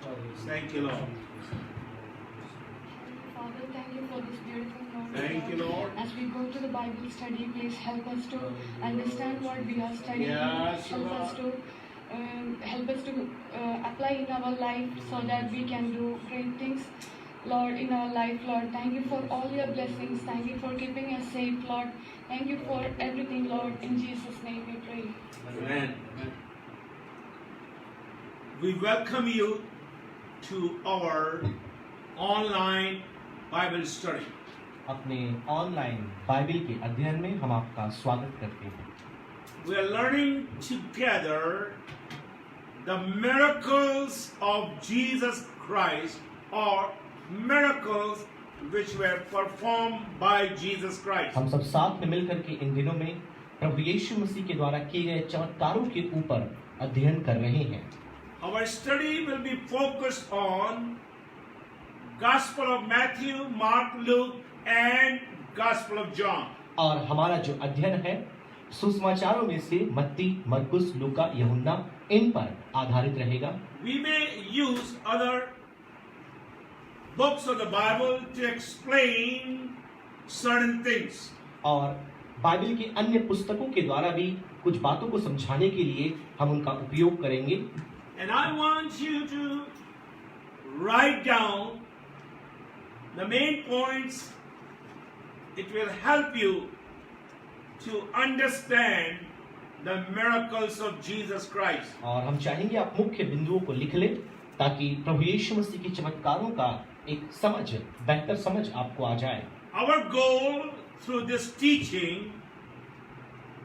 Thank you, Lord. Father, thank you for this beautiful moment. Thank you, Lord. As we go to the Bible study, please help us to understand what we are studying. Yes, help Lord. Help us to apply in our life so that we can do great things, Lord, in our life. Lord, thank you for all your blessings. Thank you for keeping us safe, Lord. Thank you for everything, Lord. In Jesus' name we pray. Amen. We welcome you to our online Bible study. अपने online Bible के अध्ययन में हम आपका स्वागत करते हैं। We are learning together the miracles of Jesus Christ, or miracles which were performed by Jesus Christ. हम सब साथ में मिलकर के इन दिनों में प्रभु यीशु मसीह के द्वारा किए गए चमत्कारों के ऊपर अध्ययन कर रहे हैं। Our study will be focused on Gospel of Matthew, Mark, Luke and Gospel of John. और हमारा जो अध्ययन है सुसमाचारों में से मत्ती, मरकुस, लूका, यूहन्ना इन पर आधारित रहेगा। We may use other books of the Bible to explain certain things. और बाइबल की अन्य पुस्तकों के द्वारा भी कुछ बातों को समझाने के लिए हम उनका उपयोग करेंगे। And I want you to write down the main points. It will help you to understand the miracles of Jesus Christ. और हम चाहेंगे आप मुख्य बिंदुओं को लिख लें ताकि प्रभु यीशु मसीह के चमत्कारों का एक बेहतर समझ आपको आ जाए। Our goal through this teaching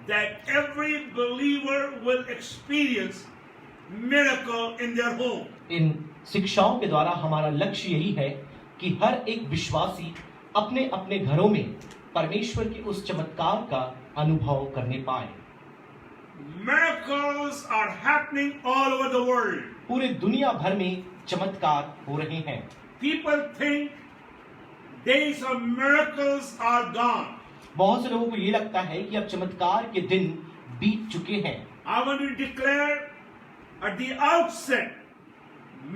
that every believer will experience miracle in their home. इन शिक्षाओं के द्वारा हमारा लक्ष्य यही है कि हर एक विश्वासी अपने अपने घरों में परमेश्वर के उस चमत्कार का अनुभव करने पाए। Miracles are happening all over the world. पूरे दुनिया भर में चमत्कार हो रहे हैं। People think days of miracles are gone. बहुत से लोगों को ये लगता है कि अब चमत्कार के दिन बीत चुके हैं। I want to declare at the outset,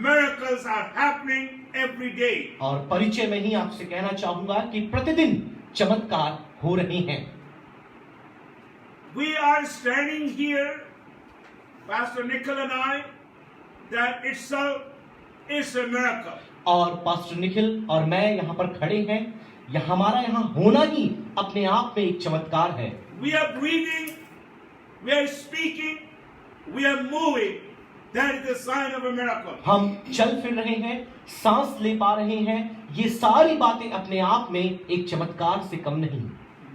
miracles are happening every day. और परिचय में ही आपसे कहना चाहूंगा कि प्रतिदिन चमत्कार हो रहे हैं। We are standing here, Pastor Nikhil and I, that itself is a miracle. और पास्टर निखिल और मैं यहाँ पर खड़े हैं, यह हमारा यहाँ होना ही अपने आप में एक चमत्कार है। We are breathing, we are speaking, we are moving. That is the sign of a miracle. हम चल फिर रहे हैं, सांस ले पा रहे हैं, ये सारी बातें अपने आप में एक चमत्कार से कम नहीं।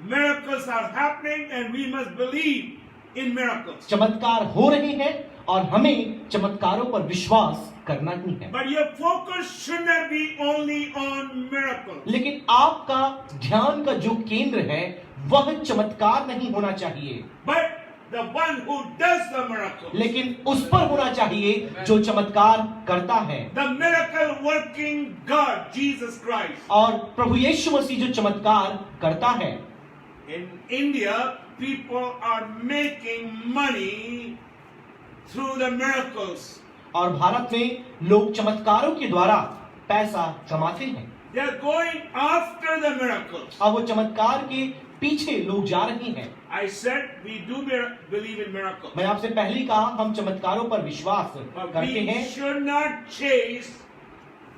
Miracles are happening and we must believe in miracles. चमत्कार हो रहे हैं और हमें चमत्कारों पर विश्वास करना ही है। But your focus should not be only on miracles. लेकिन आपका ध्यान का जो केंद्र है वह चमत्कार नहीं होना चाहिए, But the one who does the miracle. लेकिन उस पर होना चाहिए जो चमत्कार करता है। The miracle working God, Jesus Christ. और प्रभु यीशु मसीह जो चमत्कार करता है। In India, people are making money through the miracles. और भारत में लोग चमत्कारों के द्वारा पैसा कमाते हैं। They are going after the miracles. अब वो चमत्कार के पीछे लोग जा रहे हैं। I said we do believe in miracles. मैं आपसे पहले ही कहा हम चमत्कारों पर विश्वास But करते we हैं, should not chase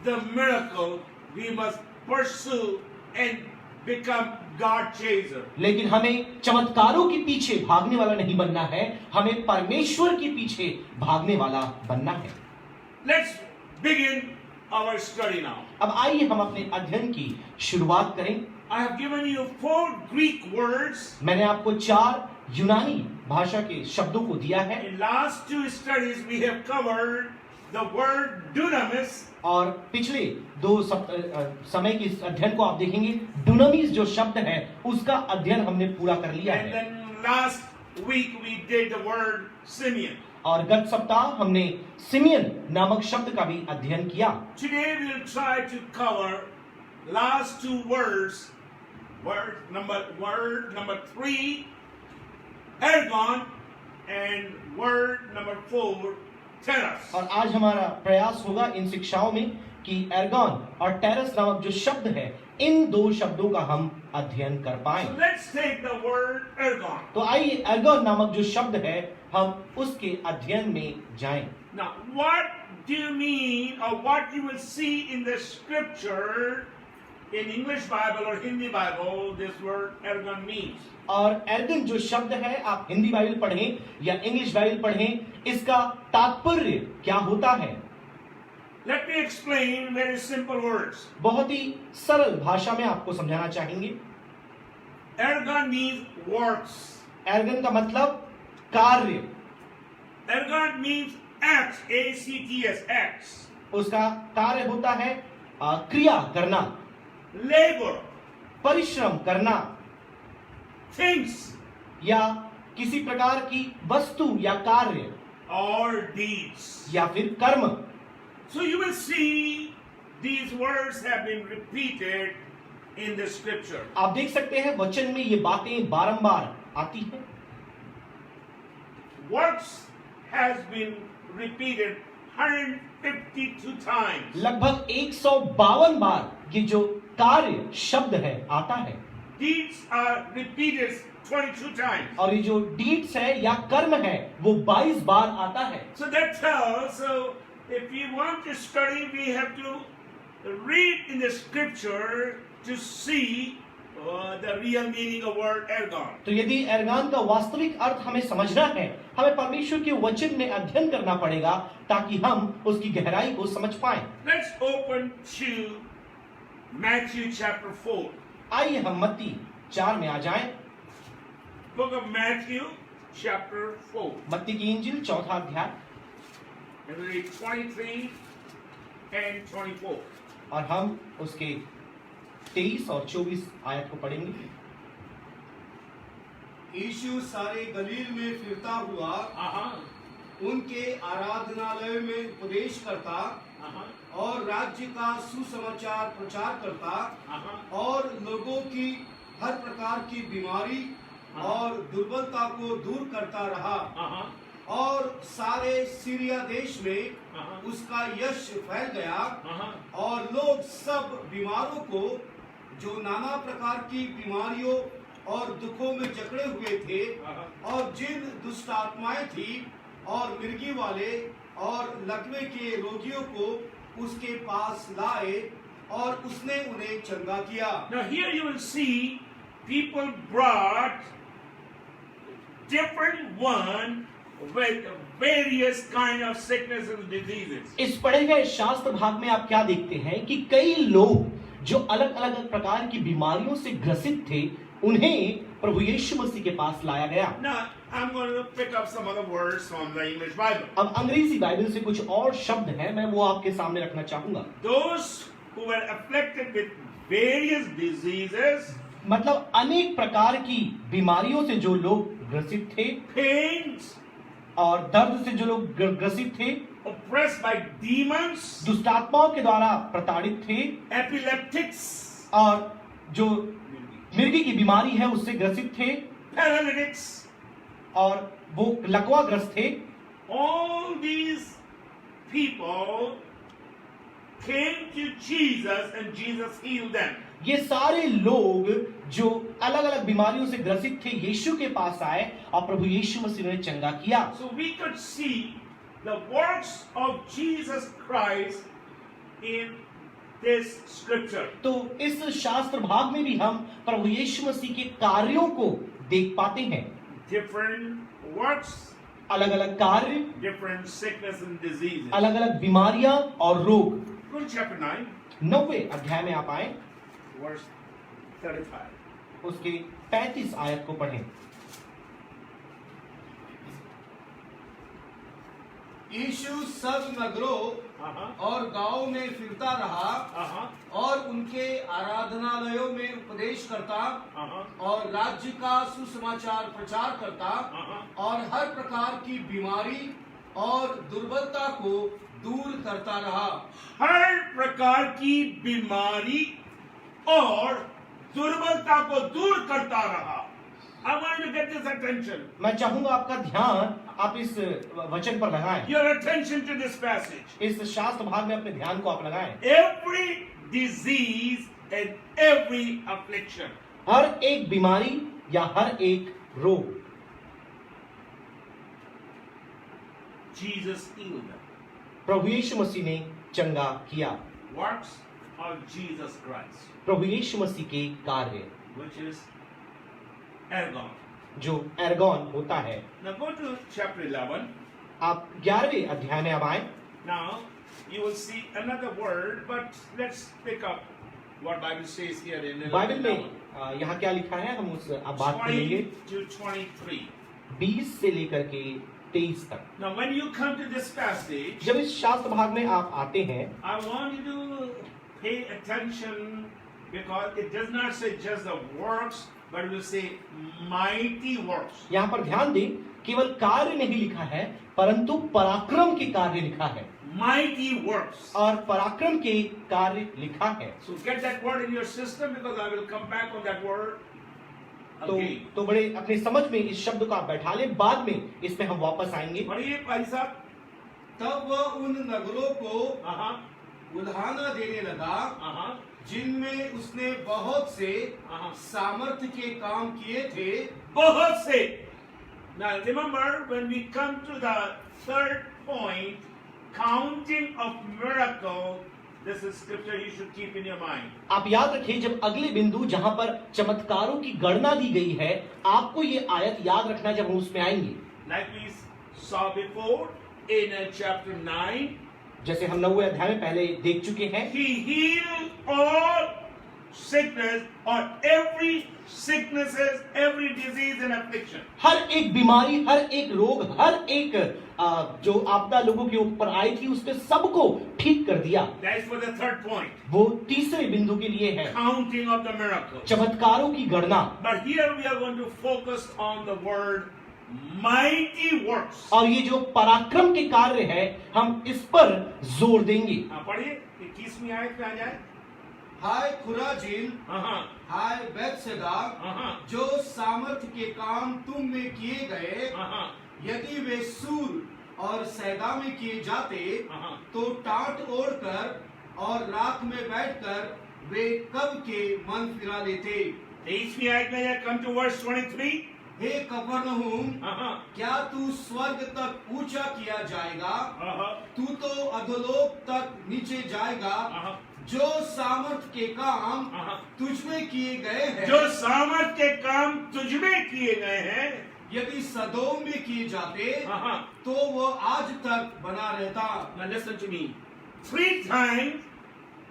the miracle. We must pursue and become God chaser. लेकिन हमें चमत्कारों के पीछे भागने वाला नहीं बनना है, हमें परमेश्वर के पीछे भागने वाला बनना है। Let's begin our study now. अब आइए हम अपने अध्ययन की शुरुआत करें। I have given you 4 Greek words. मैंने आपको 4 यूनानी भाषा के शब्दों को दिया है। In last 2 studies we have covered the word dunamis. और पिछले 2 समय के इस अध्ययन को आप देखेंगे, डुनामिस जो शब्द है उसका अध्ययन हमने पूरा कर लिया And है। then last week we did the word Simeon. और गत सप्ताह हमने सिमियन नामक शब्द का भी अध्ययन किया। Today we will try to cover last 2 words. Word number 3, ergon, and word number 4, teras. और आज हमारा प्रयास होगा इन शिक्षाओं में कि एर्गॉन और टेरस नामक जो शब्द है, इन दो शब्दों का हम अध्ययन कर पाए। So let's take the word ergon. तो आइए एर्गॉन नामक जो शब्द है, हम उसके अध्ययन में जाएं। Now, what do you mean, or what you will see in the scripture in English Bible or Hindi Bible, this word ergon means? और एर्गन जो शब्द है, आप हिंदी बाइबल पढ़ें या इंग्लिश बाइबल पढ़ें, इसका तात्पर्य क्या होता है? Let me explain very simple words. बहुत ही सरल भाषा में आपको समझाना चाहेंगे। Ergon means works. एर्गन का मतलब कार्य, Ergon means acts, A-C-T-S, acts. उसका कार्य होता है क्रिया करना, Labor, परिश्रम करना, things, या किसी प्रकार की वस्तु या कार्य or deeds. या फिर कर्म। So you will see these words have been repeated in the scripture. आप देख सकते हैं वचन में ये बातें बारंबार आती हैं। Works has been repeated 152 times. लगभग 152 बार ये जो कार्य शब्द है आता है, Deeds are repeated 22 times. और ये जो डीड्स है या कर्म है वो 22 बार आता है। So that tells, so if you want to study, we have to read in the scripture to see the real meaning of word ergon. तो यदि एर्गॉन का वास्तविक अर्थ हमें समझना है, हमें परमेश्वर के वचन में अध्ययन करना पड़ेगा ताकि हम उसकी गहराई को समझ पाएं। Let's open to Matthew chapter 4. आइए हम मत्ती 4 में आ जाएं। Book of Matthew chapter 4. मत्ती की इंजील 4था अध्याय, And we read 23 and 24. और हम उसके 23 और 24 आयत को पढ़ेंगे। यीशु सारे गलील में फिरता हुआ उनके आराधनालय में उपदेश करता और राज्य का सुसमाचार प्रचार करता और लोगों की हर प्रकार की बीमारी और दुर्बलता को दूर करता रहा, और सारे सीरिया देश में उसका यश फैल गया, और लोग सब बीमारों को जो नाना प्रकार की बीमारियों और दुखों में जकड़े हुए थे और जिन दुष्ट आत्माएं थी और मिर्गी वाले और लकवे के रोगियों को उसके पास लाए और उसने उन्हें चंगा किया। Now here you will see people brought different one with various kind of sicknesses and diseases. इस पढ़े गए शास्त्र भाग में आप क्या देखते हैं कि कई लोग जो अलग अलग प्रकार की बीमारियों से ग्रसित थे, उन्हें प्रभु यीशु मसीह के पास लाया गया। Now I'm going to pick up some other words from the English Bible. अब अंग्रेजी बाइबल से कुछ और शब्द हैं, मैं वो आपके सामने रखना चाहूंगा। Those who were afflicted with various diseases, मतलब अनेक प्रकार की बीमारियों से जो लोग ग्रसित थे pains, और दर्द से जो लोग ग्रसित थे, oppressed by demons, दुष्टात्माओं के द्वारा प्रताड़ित थे, epileptics, और जो मिर्गी की बीमारी है उससे ग्रसित थे, paralytics, और वो लकवाग्रस्त थे। all these people came to Jesus and Jesus healed them. ये सारे लोग जो अलग अलग बीमारियों से ग्रसित थे यीशु के पास आए और प्रभु यीशु मसीह ने चंगा किया। So we could see the works of Jesus Christ in this scripture. तो इस शास्त्र भाग में भी हम प्रभु यीशु मसीह के कार्यों को देख पाते हैं। Different works, अलग अलग कार्य, different sickness and diseases. अलग अलग बीमारियां और रोग। Go to chapter 9, 90 अध्याय में आप आए, verse 35. उसके 35 आयत को पढ़ें। यीशु सब नगरों और गांवों में फिरता रहा और उनके आराधनालयों में उपदेश करता और राज्य का सुसमाचार प्रचार करता और हर प्रकार की बीमारी और दुर्बलता को दूर करता रहा। हर प्रकार की बीमारी और दुर्बलता को दूर करता रहा। I want you to get this attention. मैं चाहूंगा आपका ध्यान आप इस वचन पर लगाएं, Your attention to this passage. इस शास्त्र भाग में अपने ध्यान को आप लगाएं। Every disease and every affliction. हर एक बीमारी या हर एक रोग Jesus healed them. प्रभु यीशु मसीह ने चंगा किया। Works of Jesus Christ, प्रभु यीशु मसीह के कार्य which is ergon. जो एर्गॉन होता है। Now go to chapter 11. आप 11वें अध्याय में अब आए। Now you will see another word, but let's pick up what Bible says here in Bible 11, में यहाँ क्या लिखा है, हम उस अब बात कर लेंगे 20 to 23. 20 से लेकर के 23 तक। Now when you come to this passage, जब इस शास्त्र भाग में आप आते हैं, I want you to pay attention because it does not say just the works, but it will say mighty works. यहाँ पर ध्यान दें, केवल कार्य नहीं लिखा है परंतु पराक्रम के कार्य लिखा है, Mighty works. और पराक्रम के कार्य लिखा है। So get that word in your system because I will come back on that word again. तो बड़े अपने समझ में इस शब्द को आप बैठा लें, बाद में इसमें हम वापस आएंगे। पढ़िए भाई साहब। तब वह उन नगरों को उल्हाना देने लगा जिनमें उसने बहुत से सामर्थ्य के काम किए थे। बहुत से। Now remember when we come to the third point, counting of miracle, this is scripture you should keep in your mind. आप याद रखें, जब अगले बिंदु जहां पर चमत्कारों की गणना दी गई है, आपको ये आयत याद रखना जब हम उसमें आएंगे। Like we saw before in chapter 9, जैसे हम 9वें अध्याय में पहले देख चुके हैं, he healed all sickness or every sicknesses, every disease and affliction. हर एक बीमारी, हर एक रोग, हर एक जो आपदा लोगों के ऊपर आई थी, उसके सबको ठीक कर दिया। That is for the third point. वो तीसरे बिंदु के लिए है, Counting of the miracles. चमत्कारों की गणना। But here we are going to focus on the word mighty works. और ये जो पराक्रम के कार्य है, हम इस पर जोर देंगे। पढ़िए 21वीं आयत में आ जाए। हाय खुराजीन, हाय बैतसैदा, जो सामर्थ्य के काम तुम में किए गए, यदि वे सूर और सैदा में किए जाते तो टाट ओढ़कर और रात में बैठकर वे कब के मन फिरा लेते। 23वीं आयत में come to verse 23. हे कफरनहूम, क्या तू स्वर्ग तक ऊंचा किया जाएगा? तू तो अधोलोक तक नीचे जाएगा। जो सामर्थ के काम तुझमें किए गए हैं, जो सामर्थ के काम तुझमें किए गए हैं, यदि सदोम में किए जाते तो वो आज तक बना रहता। Now listen to me. 3 times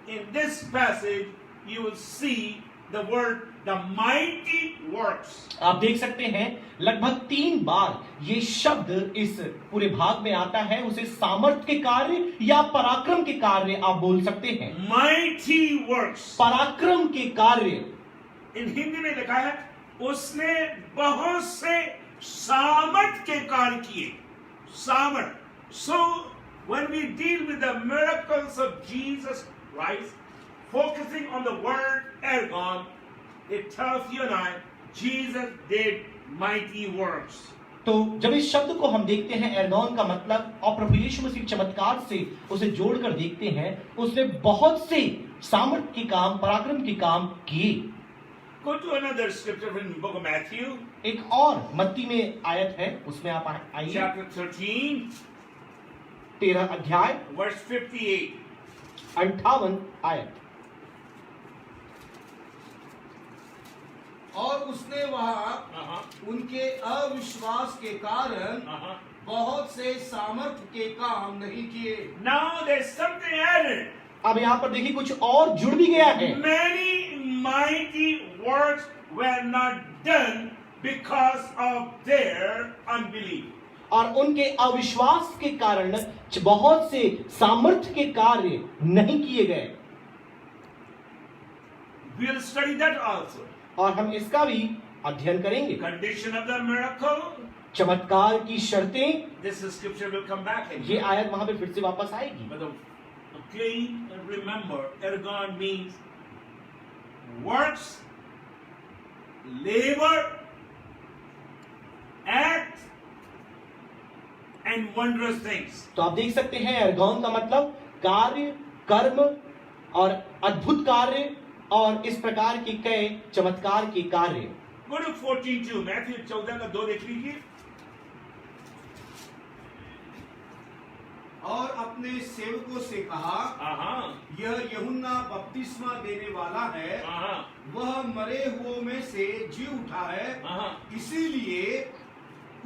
in this passage you will see the word the mighty works. आप देख सकते हैं लगभग 3 बार ये शब्द इस पूरे भाग में आता है। उसे सामर्थ्य के कार्य या पराक्रम के कार्य आप बोल सकते हैं। Mighty works. पराक्रम के कार्य। इन हिंदी में लिखा है उसने बहुत से सामर्थ के कार्य किए। सामर्थ. So when we deal with the miracles of Jesus Christ, focusing on the word ergon, it tells you and I, Jesus did mighty works. तो जब इस शब्द को हम देखते हैं एर्गॉन का मतलब, और प्रभु यीशु मसीह चमत्कार से उसे जोड़कर देखते हैं, उसने बहुत से सामर्थ के काम, पराक्रम के काम किए। Go to another scripture in the book of Matthew. एक और मत्ती में आयत है, उसमें आप आइए। Chapter 13, 13 अध्याय verse 58. 58 आयत। और उसने वहाँ उनके अविश्वास के कारण बहुत से सामर्थ्य के काम नहीं किए। Now there's something added. अब यहाँ पर देखिए कुछ और जुड़ भी गया है। Many mighty works were not done because of their unbelief. और उनके अविश्वास के कारण बहुत से सामर्थ्य के कार्य नहीं किए गए। We'll study that also. और हम इसका भी अध्ययन करेंगे। Condition of the miracle. चमत्कार की शर्तें, This scripture will come back in. ये आयत वहां पे फिर से वापस आएगी। But again, remember, ergon means works, labor, acts and wondrous things. तो आप देख सकते हैं एर्गोन का मतलब कार्य, कर्म और अद्भुत कार्य और इस प्रकार के कई चमत्कार के कार्य। Go to 14:2, मैथ्यू 14:2 देख लीजिए। और अपने सेवकों से कहा, यह यूहन्ना बपतिस्मा देने वाला है, वह मरे हुओं में से जी उठा है, इसीलिए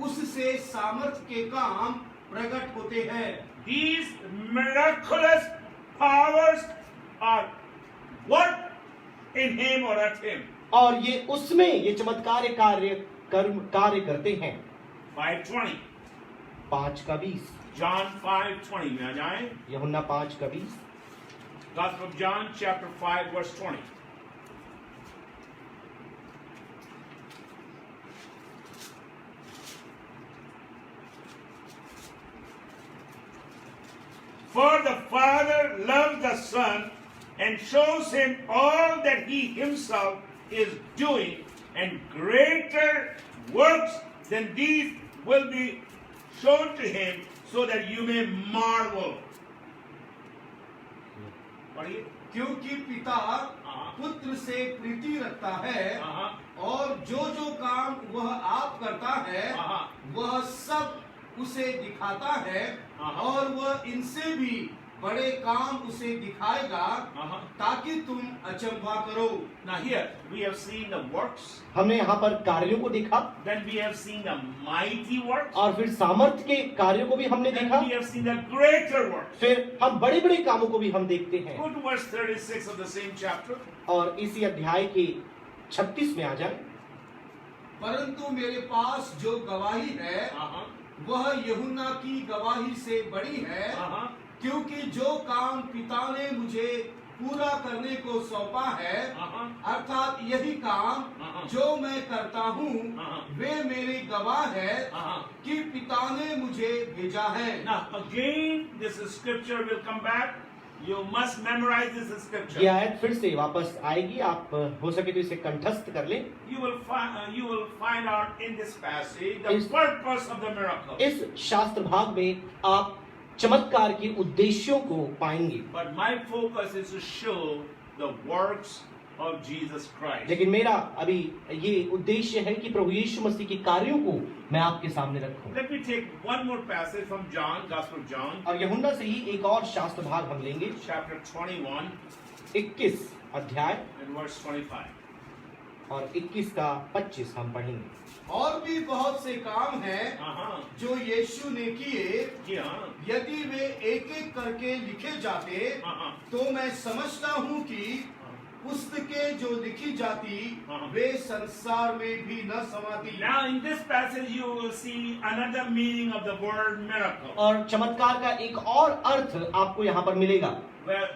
उससे सामर्थ के काम प्रकट होते हैं। These miraculous powers are worked in him or at him. और ये उसमें ये चमत्कार कार्य कर्म कार्य करते हैं। 5:20, 5:20 John 5:20 में आ जाएं। यूहन्ना 5:20 Gospel of John chapter 5 verse 20. For the Father loves the Son and shows him all that he himself is doing, and greater works than these will be shown to him, so that you may marvel. पढ़िए। क्योंकि पिता पुत्र से प्रीति रखता है, और जो जो काम वह आप करता है, वह सब उसे दिखाता है, और वह इनसे भी बड़े काम उसे दिखाएगा, ताकि तुम अचंभा करो। Now here we have seen the works, हमने यहाँ पर कार्यों को देखा, then we have seen the mighty works, और फिर सामर्थ्य के कार्यों को भी हमने then देखा, we have seen the greater works. फिर हम बड़े बड़े कामों को भी हम देखते हैं। Go to verse 36 of the same chapter. और इसी अध्याय के 36 में आ जाए। परंतु मेरे पास जो गवाही है, वह यूहन्ना की गवाही से बड़ी है, क्योंकि जो काम पिता ने मुझे पूरा करने को सौंपा है, अर्थात यही काम जो मैं करता हूँ, वे मेरे गवाह है कि पिता ने मुझे भेजा है। Now again this scripture will come back. You must memorize this scripture. ये आयत फिर से वापस आएगी, आप हो सके तो इसे कंठस्थ कर लें। You will find out in this passage the purpose of the miracle. इस शास्त्र भाग में आप चमत्कार के उद्देश्यों को पाएंगे। But my focus is to show the works of Jesus Christ. लेकिन मेरा अभी ये उद्देश्य है कि प्रभु यीशु मसीह के कार्यों को मैं आपके सामने रखूं। Let me take one more passage from John, Gospel of John. और यूहन्ना से ही एक और शास्त्र भाग हम लेंगे, Chapter 21 21 अध्याय and verse 25. और 21 का 25 हम पढ़ेंगे। और भी बहुत से काम हैं जो यीशु ने किए, जी हाँ। यदि वे एक एक करके लिखे जाते, तो मैं समझता हूँ कि पुस्तकें जो लिखी जाती, वे संसार में भी न समाती। Now in this passage you will see another meaning of the word miracle. और चमत्कार का एक और अर्थ आपको यहाँ पर मिलेगा। Where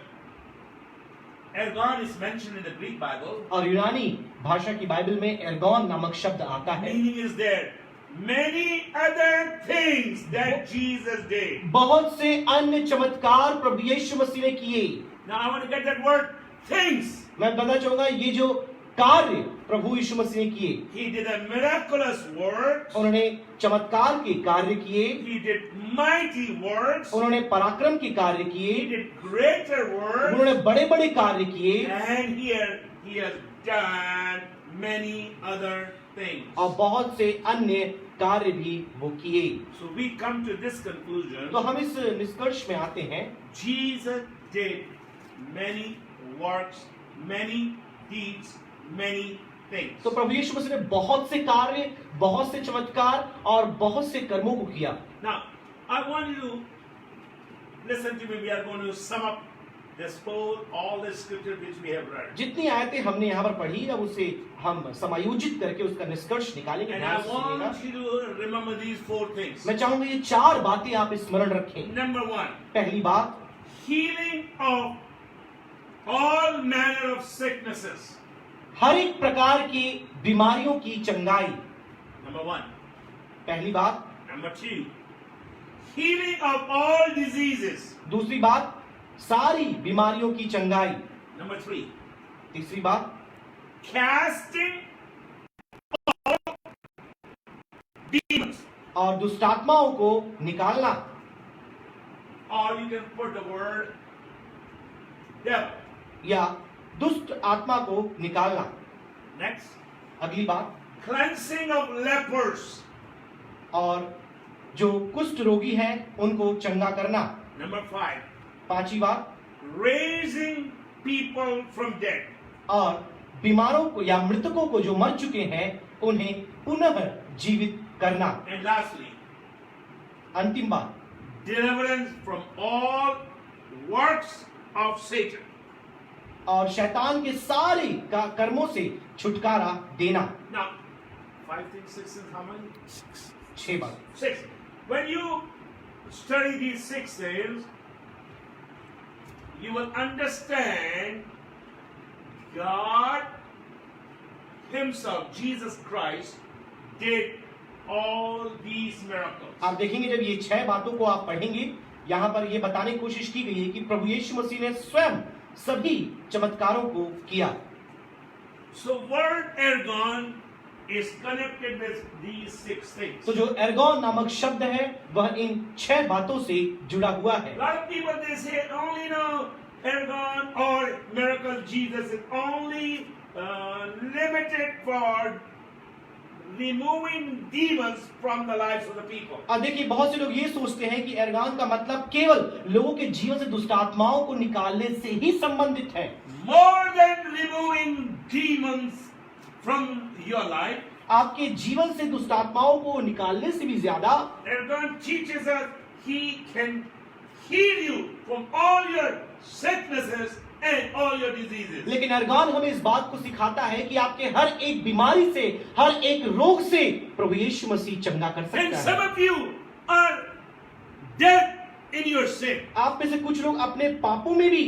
ergon is mentioned in the Greek Bible. और यूनानी भाषा की बाइबल में एर्गोन नामक शब्द आता है। Meaning is there. Many other things that Jesus did. बहुत से अन्य चमत्कार प्रभु यीशु मसीह ने किए। Now I want to get that word things. मैं बताना चाहूंगा ये जो कार्य प्रभु यीशु मसीह ने किए, He did a miraculous work. उन्होंने चमत्कार के कार्य किए, He did mighty works. उन्होंने पराक्रम के कार्य He किए, did greater works. उन्होंने बड़े बड़े कार्य किए, And here he has done many other things. और बहुत से अन्य कार्य भी वो किए। So we come to this conclusion. तो हम इस निष्कर्ष में आते हैं, Jesus did many works, many deeds, many things. तो प्रभु यीशु मसीह ने बहुत से कार्य, बहुत से चमत्कार और बहुत से कर्मों को किया। Now, I want you to listen to me. We are going to sum up this whole, all the scripture which we have read. जितनी आयतें हमने यहाँ पर पढ़ी, अब उसे हम समायोजित करके उसका निष्कर्ष निकालेंगे। And ध्यान I से सुनिएगा। want you to remember these four things. मैं चाहूंगा ये 4 बातें आप स्मरण रखें। Number one, पहली बात, healing of all manner of sicknesses. हर एक प्रकार की बीमारियों की चंगाई। Number one. पहली बात। Number two, healing of all diseases. दूसरी बात, सारी बीमारियों की चंगाई। Number three, तीसरी बात, casting out demons. और दुष्ट आत्माओं को निकालना, or you can put the word devil. या दुष्ट आत्मा को निकालना। Next, अगली बात, cleansing of lepers. और जो कुष्ठ रोगी हैं उनको चंगा करना। Number 5, पांचवी बात, raising people from dead. और बीमारों को या मृतकों को जो मर चुके हैं उन्हें पुनः जीवित करना। And lastly, अंतिम बात, deliverance from all works of Satan. और शैतान के सारे कर्मों से छुटकारा देना। Now, 5 things, 6 things, how many? 6 बात। 6. When you study these 6 things, you will understand God Himself, Jesus Christ, did all these miracles. आप देखेंगे जब ये 6 बातों को आप पढ़ेंगे, यहाँ पर ये बताने की कोशिश की गई है कि प्रभु यीशु मसीह ने स्वयं सभी चमत्कारों को किया। So, word ergon is connected with these 6 things. तो जो एर्गोन नामक शब्द है वह इन 6 बातों से जुड़ा हुआ है। A lot of people they say only ergon or miracle Jesus is only limited for removing demons from the lives of the people. अब देखिए बहुत से लोग ये सोचते हैं कि एर्गोन का मतलब केवल लोगों के जीवन से दुष्ट आत्माओं को निकालने से ही संबंधित है। More than removing demons from your life, आपके जीवन से दुष्ट आत्माओं को निकालने से भी ज्यादा ergon teaches us He can heal you from all your sicknesses and all your diseases. लेकिन एर्गोन हमें इस बात को सिखाता है कि आपके हर एक बीमारी से, हर एक रोग से प्रभु यीशु मसीह चंगा कर And सकता some है। of you are dead in your sin. आप में से कुछ लोग अपने पापों में भी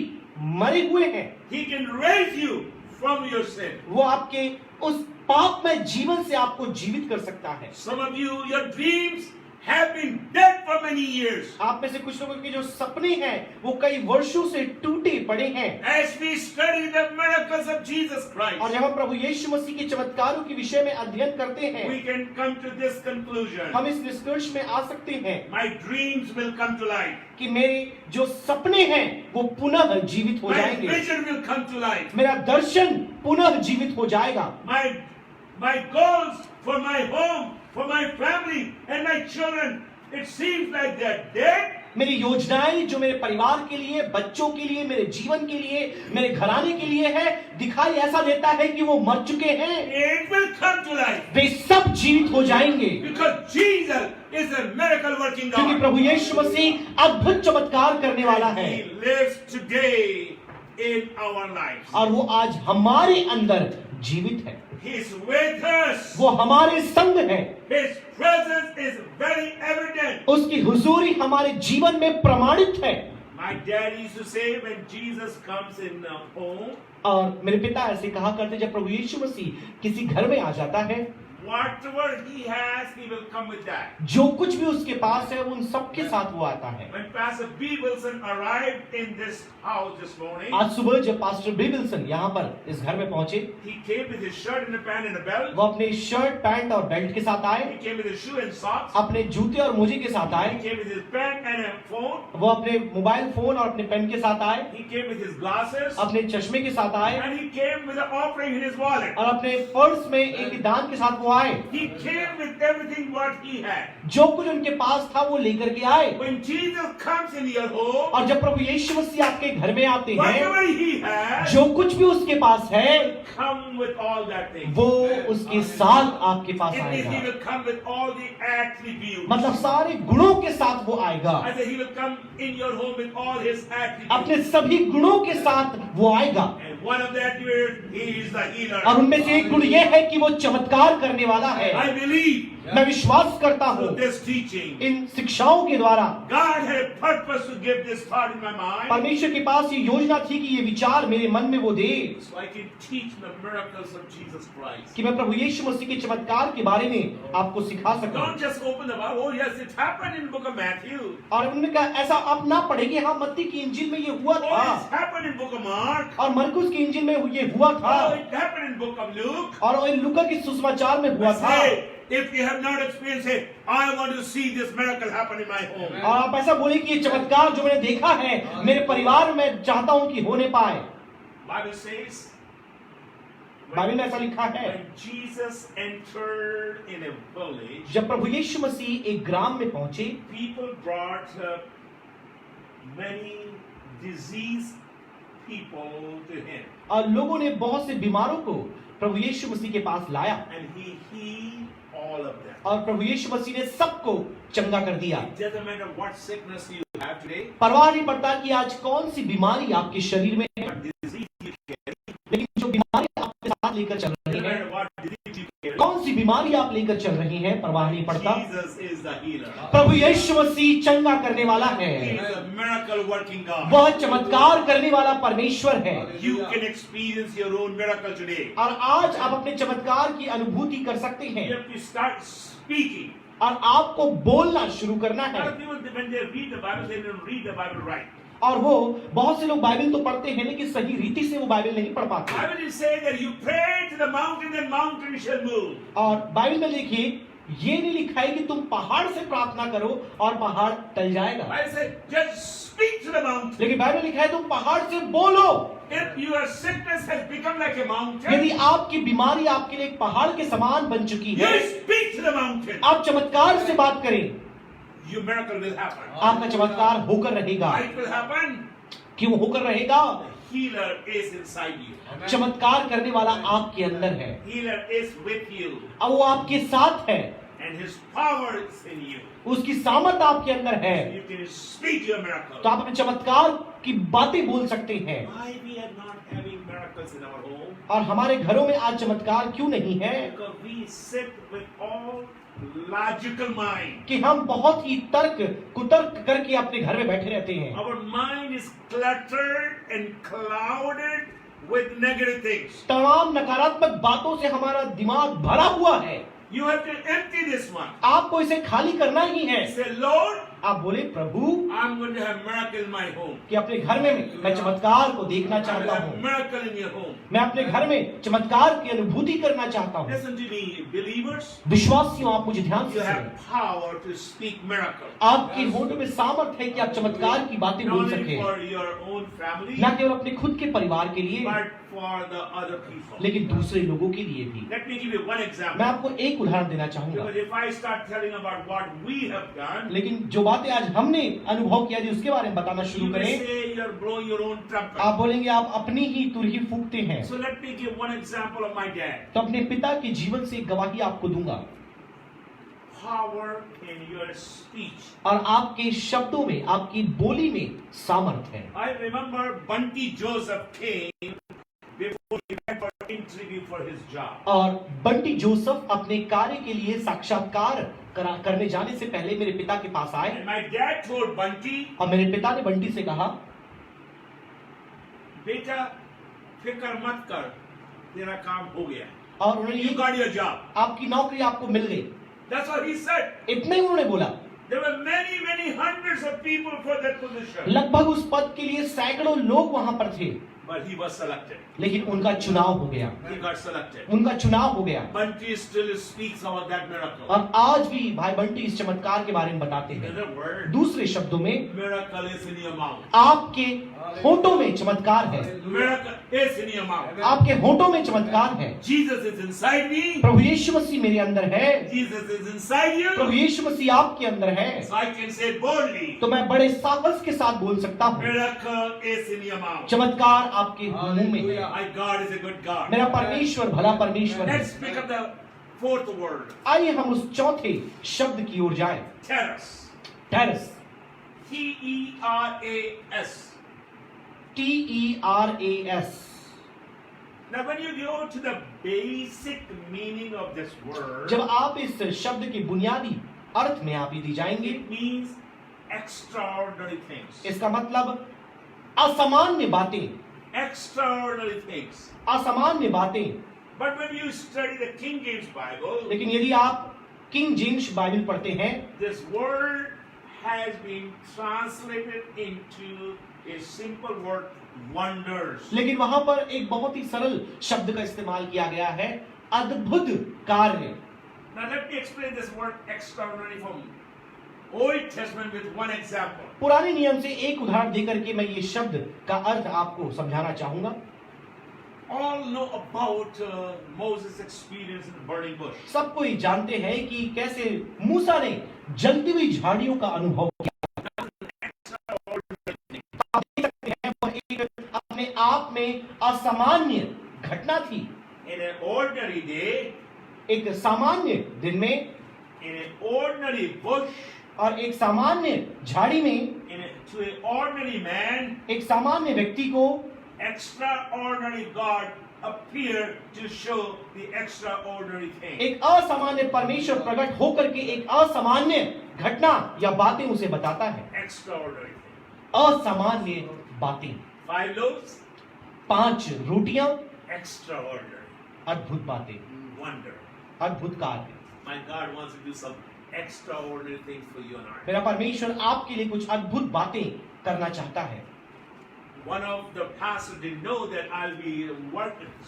मरे हुए हैं। He can raise you from your sin. वो आपके उस पाप में जीवन से आपको जीवित कर सकता है। Some of you, your dreams have been dead for many years. आप में से कुछ लोगों के जो सपने हैं वो कई वर्षों से टूटे पड़े हैं। As we study the miracles of Jesus और Christ, जब हम प्रभु यीशु मसीह के चमत्कारों के विषय में अध्ययन करते हैं, we can come to this conclusion. हम इस निष्कर्ष में आ सकते हैं My dreams will come to life. कि मेरे जो सपने हैं वो पुनः जीवित हो My जाएंगे। vision will come to life. मेरा दर्शन पुनः जीवित हो जाएगा। My goals for my home, for my family and my children, it seems like they're dead. मेरी योजनाएं जो मेरे परिवार के लिए, बच्चों के लिए, मेरे जीवन के लिए, मेरे घराने के लिए है, दिखाई ऐसा देता है कि वो मर चुके हैं। It will come to life. वे सब जीवित हो जाएंगे Because Jesus is a miracle working क्योंकि God. प्रभु यीशु मसीह अद्भुत चमत्कार करने वाला है He lives today in our lives. और वो आज हमारे अंदर जीवित है। He is with us. वो हमारे संग है। His presence is very evident. उसकी हुजूरी हमारे जीवन में प्रमाणित है। My dad used to say when Jesus comes in a home, और मेरे पिता ऐसे कहा करते जब प्रभु यीशु मसीह किसी घर में आ जाता है, whatever he has, he will come with that. जो कुछ भी उसके पास है उन सब के साथ वो आता है। When Pastor B. Wilson arrived in this house this morning, आज सुबह जब पास्टर बी विल्सन यहाँ पर इस घर में पहुंचे, he came with his shirt and a pant and a belt. वो अपने शर्ट, पैंट और बेल्ट के साथ आए, He came with his shoe and socks. अपने जूते और मोजे के साथ He आए, came with his pen and a phone. वो अपने मोबाइल फोन और अपने पेन के साथ आए, He came with his glasses. अपने चश्मे के साथ आए And he came with an offering in his wallet. और अपने पर्स में एक दान के साथ वो आए। He came with everything what he had. जो कुछ उनके पास था वो लेकर के आए। When Jesus comes in your home, और जब प्रभु यीशु मसीह आपके घर में आते हैं, whatever he has, जो कुछ भी उसके पास है come with all that thing. वो उसके साथ आपके पास It means he आएगा। will come with all the attributes. मतलब सारे गुणों के साथ वो आएगा, I said he will come in your home with all his attributes. अपने सभी गुणों के साथ वो आएगा। And one of the attributes, he is the healer. और उनमें से एक गुण ये है कि वो चमत्कार करने वाला है। I believe मैं विश्वास करता हूँ through this teaching, इन शिक्षाओं के द्वारा God had a purpose to give this thought in my mind, परमेश्वर के पास ये योजना थी कि ये विचार मेरे मन में वो दे so I can teach the miracles of Jesus Christ. कि मैं प्रभु यीशु मसीह के चमत्कार के बारे में आपको सिखा सकूं। Don't just open the Bible. Oh yes, it happened in the book of Matthew. और उन्होंने कहा ऐसा आप ना पढ़े कि हाँ मत्ती की इंजील में ये हुआ Oh, था it happened in the book of Mark. और मरकुस की इंजील में ये हुआ था Oh, it happened in the book of Luke. और लूका की सुसमाचार में हुआ था। Say, If you have not experienced it, I want to see this miracle happen in my home. और आप ऐसा बोले कि ये चमत्कार जो मैंने देखा है मेरे परिवार में चाहता हूं कि होने पाए। Bible says, बाइबल में ऐसा लिखा है when Jesus entered in a village, जब प्रभु यीशु मसीह एक ग्राम में पहुंचे, people brought many diseased people to him, और लोगों ने बहुत से बीमारों को प्रभु यीशु मसीह के पास लाया and he healed all of them. और प्रभु यीशु मसीह ने सबको चंगा कर दिया। It doesn't matter what sickness you have today, परवाह नहीं पड़ता कि आज कौन सी बीमारी आपके शरीर में है, what disease you carry, लेकिन जो बीमारी आपके साथ लेकर चल रही doesn't है, matter what disease you carry, कौन सी बीमारी आप लेकर चल रही हैं, परवाह नहीं पड़ता। Jesus is the healer. प्रभु यीशु मसीह चंगा करने वाला He है, is a miracle working God. वह चमत्कार करने वाला परमेश्वर है। You can experience your own miracle today. और आज आप अपने चमत्कार की अनुभूति कर सकते You हैं have to start speaking. और आपको बोलना शुरू करना A lot है। of people, when they read the Bible, they don't read the Bible right. और वो बहुत से लोग बाइबल तो पढ़ते हैं लेकिन सही रीति से वो बाइबल नहीं पढ़ पाते। Bible is saying that you pray to the mountain and mountain shall move. और बाइबल में देखिए ये नहीं लिखा है कि तुम पहाड़ से प्रार्थना करो और पहाड़ टल जाएगा, Bible says just speak to the mountain. लेकिन बाइबल लिखा है तुम पहाड़ से बोलो। If your sickness has become like a mountain, यदि आपकी बीमारी आपके लिए एक पहाड़ के समान बन चुकी you है, speak to the mountain. आप चमत्कार से बात करें, Your miracle will happen. आपका चमत्कार होकर रहेगा। Why it will happen? क्यों होकर रहेगा? The healer is inside you. चमत्कार करने वाला आपके अंदर है, Healer is with you, अब वो आपके साथ है, and His power is in you. उसकी सामर्थ आपके अंदर है, You can speak your miracle. तो आप अपने चमत्कार की बातें बोल सकते हैं। Why we are not having miracles in our home? और हमारे घरों में आज चमत्कार क्यों नहीं है? Because we sit with all logical mind. कि हम बहुत ही तर्क कुतर्क करके अपने घर में बैठे रहते हैं। Our mind is cluttered and clouded with negative things. तमाम नकारात्मक बातों से हमारा दिमाग भरा हुआ है। You have to empty this one. आपको इसे खाली करना ही है। Say, Lord, आप बोले प्रभु I'm going to have miracle in my home. कि अपने घर में मैं चमत्कार को देखना I will चाहता have हूँ, miracle in your home. मैं अपने घर में चमत्कार की अनुभूति करना चाहता हूँ। Listen to me, believers. विश्वासियों आप मुझे ध्यान से You have सुनें, power to speak miracle. आपके होठों में सामर्थ है कि आप चमत्कार की बातें Not बोल only सके, for your own family, न केवल अपने खुद के परिवार के लिए but for the other people. लेकिन दूसरे लोगों के लिए भी। Let me give you one मैं example. आपको एक उदाहरण देना चाहूंगा, Because if I start telling about what we have done, लेकिन जो बातें आज हमने अनुभव किया जी उसके बारे में बताना शुरू you may करें, say you're blowing your own trumpet. आप बोलेंगे आप अपनी ही तुरही फूंकते हैं। So let me give one example of my dad. तो अपने पिता के जीवन से एक गवाही आपको दूंगा, Power in your speech. और आपके शब्दों में आपकी बोली में सामर्थ है। I remember Bunty Joseph came before he went for interview for his job. और बंटी जोसेफ अपने कार्य के लिए साक्षात्कार करने जाने से पहले मेरे पिता के पास आए And my dad told Bunty, और मेरे पिता ने बंटी से कहा, बेटा फिक्र मत कर, तेरा काम हो गया. और उन्होंने You ये got your job. आपकी नौकरी आपको मिल गई, That's what he said. इतना ही उन्होंने बोला। There were many hundreds of people for that position. लगभग उस पद के लिए सैकड़ों लोग वहां पर थे, But he was selected. लेकिन उनका चुनाव हो गया, He got selected. उनका चुनाव हो गया। Bunty still speaks about that miracle. और आज भी भाई बंटी इस चमत्कार के बारे में बताते In हैं। other words, दूसरे शब्दों में miracle is in your mouth. आपके होठों में चमत्कार है, Miracle is in your mouth. आपके होठों में चमत्कार है। Jesus is inside me. प्रभु यीशु मसीह मेरे अंदर है, Jesus is inside you. प्रभु यीशु मसीह आपके अंदर है, So I can say boldly, तो मैं बड़े साहस के साथ बोल सकता हूँ, miracle is in your mouth. चमत्कार आपके मुंह में है। My God is a good God. मेरा परमेश्वर भला परमेश्वर है। Let's pick up the fourth word. आइए हम उस चौथे शब्द की ओर जाएं, Terrace. Terrace, T-E-R-A-S. TERAS। Now when you go to the basic meaning of this word, जब आप इस शब्द के बुनियादी अर्थ में आप यदि जाएंगे, it means extraordinary things. इसका मतलब असामान्य बातें, Extraordinary things. असामान्य बातें। But when you study the King James Bible, लेकिन यदि आप किंग जेम्स बाइबल पढ़ते हैं, this word has been translated into a simple word, wonders. लेकिन वहां पर एक बहुत ही सरल शब्द का इस्तेमाल किया गया है, अद्भुत कार्य। Now let me explain this word extraordinary from Old Testament with one example. पुराने नियम से एक उदाहरण देकर के मैं ये शब्द का अर्थ आपको समझाना चाहूंगा। All know about Moses' experience in the burning bush. सब कोई जानते हैं कि कैसे मूसा ने जलती हुई झाड़ियों का अनुभव किया। आप देख सकते हैं वह एक अपने आप में असामान्य घटना थी। In an ordinary day, एक सामान्य दिन में in an ordinary bush, और एक सामान्य झाड़ी में to an ordinary man, एक सामान्य व्यक्ति को extraordinary God appeared to show the extraordinary thing. एक असामान्य परमेश्वर प्रकट होकर के एक असामान्य घटना या बातें उसे बताता है। Extraordinary thing. असामान्य बातें। 5 loaves, 5 रोटियां, extraordinary. अद्भुत बातें, Wonder. अद्भुत कार्य। My God wants to do some extraordinary things for you and I. मेरा परमेश्वर आपके लिए कुछ अद्भुत बातें करना चाहता है। One of the pastors didn't know that I'll be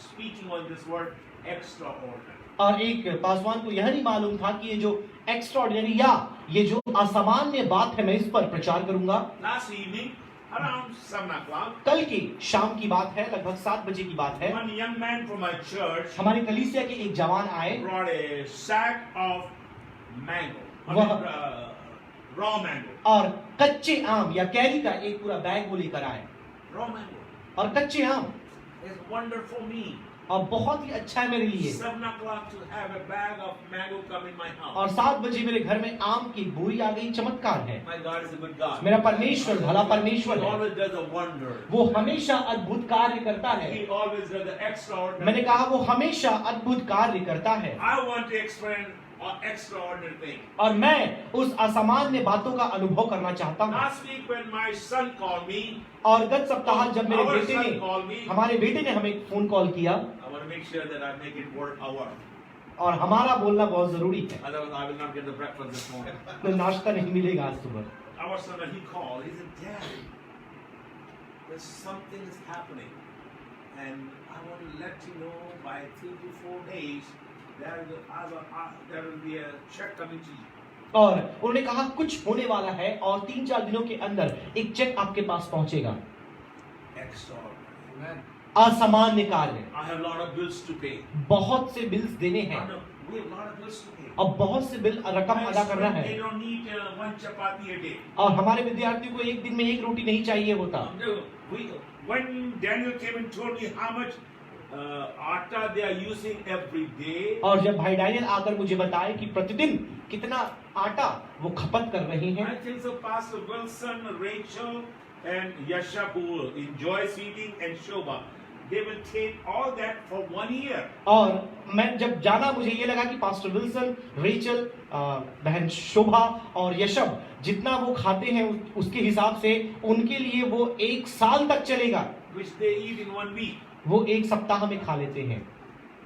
speaking on this word extraordinary. और एक पासवान को यह नहीं मालूम था कि ये जो एक्स्ट्राऑर्डिनरी या ये जो असामान्य बात है मैं इस पर प्रचार करूंगा। Last evening, around 7 o'clock, कल की शाम की बात है, लगभग 7 बजे की बात है। one young man from my church हमारी कलीसिया के एक जवान आए brought a sack of mango, raw mango, और कच्चे आम या कैरी का एक पूरा बैग वो लेकर आए raw mango. और कच्चे आम It's wonderful for me. और बहुत ही अच्छा है मेरे लिए। 7 o'clock to have a bag of mango come in my house. और 7 बजे मेरे घर में आम की बोरी आ गई, चमत्कार है। My God is a good God. मेरा परमेश्वर भला परमेश्वर He है, always does a wonder. वो हमेशा अद्भुत कार्य करता है। He always does the extraordinary. मैंने कहा वो हमेशा अद्भुत कार्य करता है I want to experience an extraordinary thing. और मैं उस असामान्य बातों का अनुभव करना चाहता हूँ। Last week when my son called me, और गत सप्ताह जब मेरे our बेटे son ने called me, हमारे बेटे ने हमें फोन कॉल किया I want to make sure that I make it worth our. और हमारा बोलना बहुत जरूरी है, Otherwise, I will not get the breakfast this morning. तो नाश्ता नहीं मिलेगा आज सुबह। Our son, when he called, he said, "Dad, there's something is happening, and I want to let you know by 3 to 4 days there will be a check coming to you." और उन्होंने कहा कुछ होने वाला है और 3-4 दिनों के अंदर एक चेक आपके पास पहुंचेगा। Extraordinary. असामान्य कार्य, I have a lot of bills to pay. बहुत से बिल्स देने हैं We have a lot of bills to pay. और बहुत से बिल रकम My अदा करना students, है they don't need one chapati a day. और हमारे विद्यार्थियों को एक दिन में एक रोटी नहीं चाहिए होता। No, when Daniel came and told me how much atta they are using every day, और जब भाई डैनियल आकर मुझे बताए कि प्रतिदिन कितना आटा वो खपत कर रहे हैं, I think so. Pastor Wilson, Rachel, and Yasha, who enjoys eating, and Shobha, they will take all that for 1 year. और मैं जब जाना मुझे ये लगा कि पास्टर विल्सन, रेचल, बहन शोभा और यशब जितना वो खाते हैं उसके हिसाब से उनके लिए वो 1 साल तक चलेगा, Which they eat in 1 week. वो 1 सप्ताह में खा लेते हैं।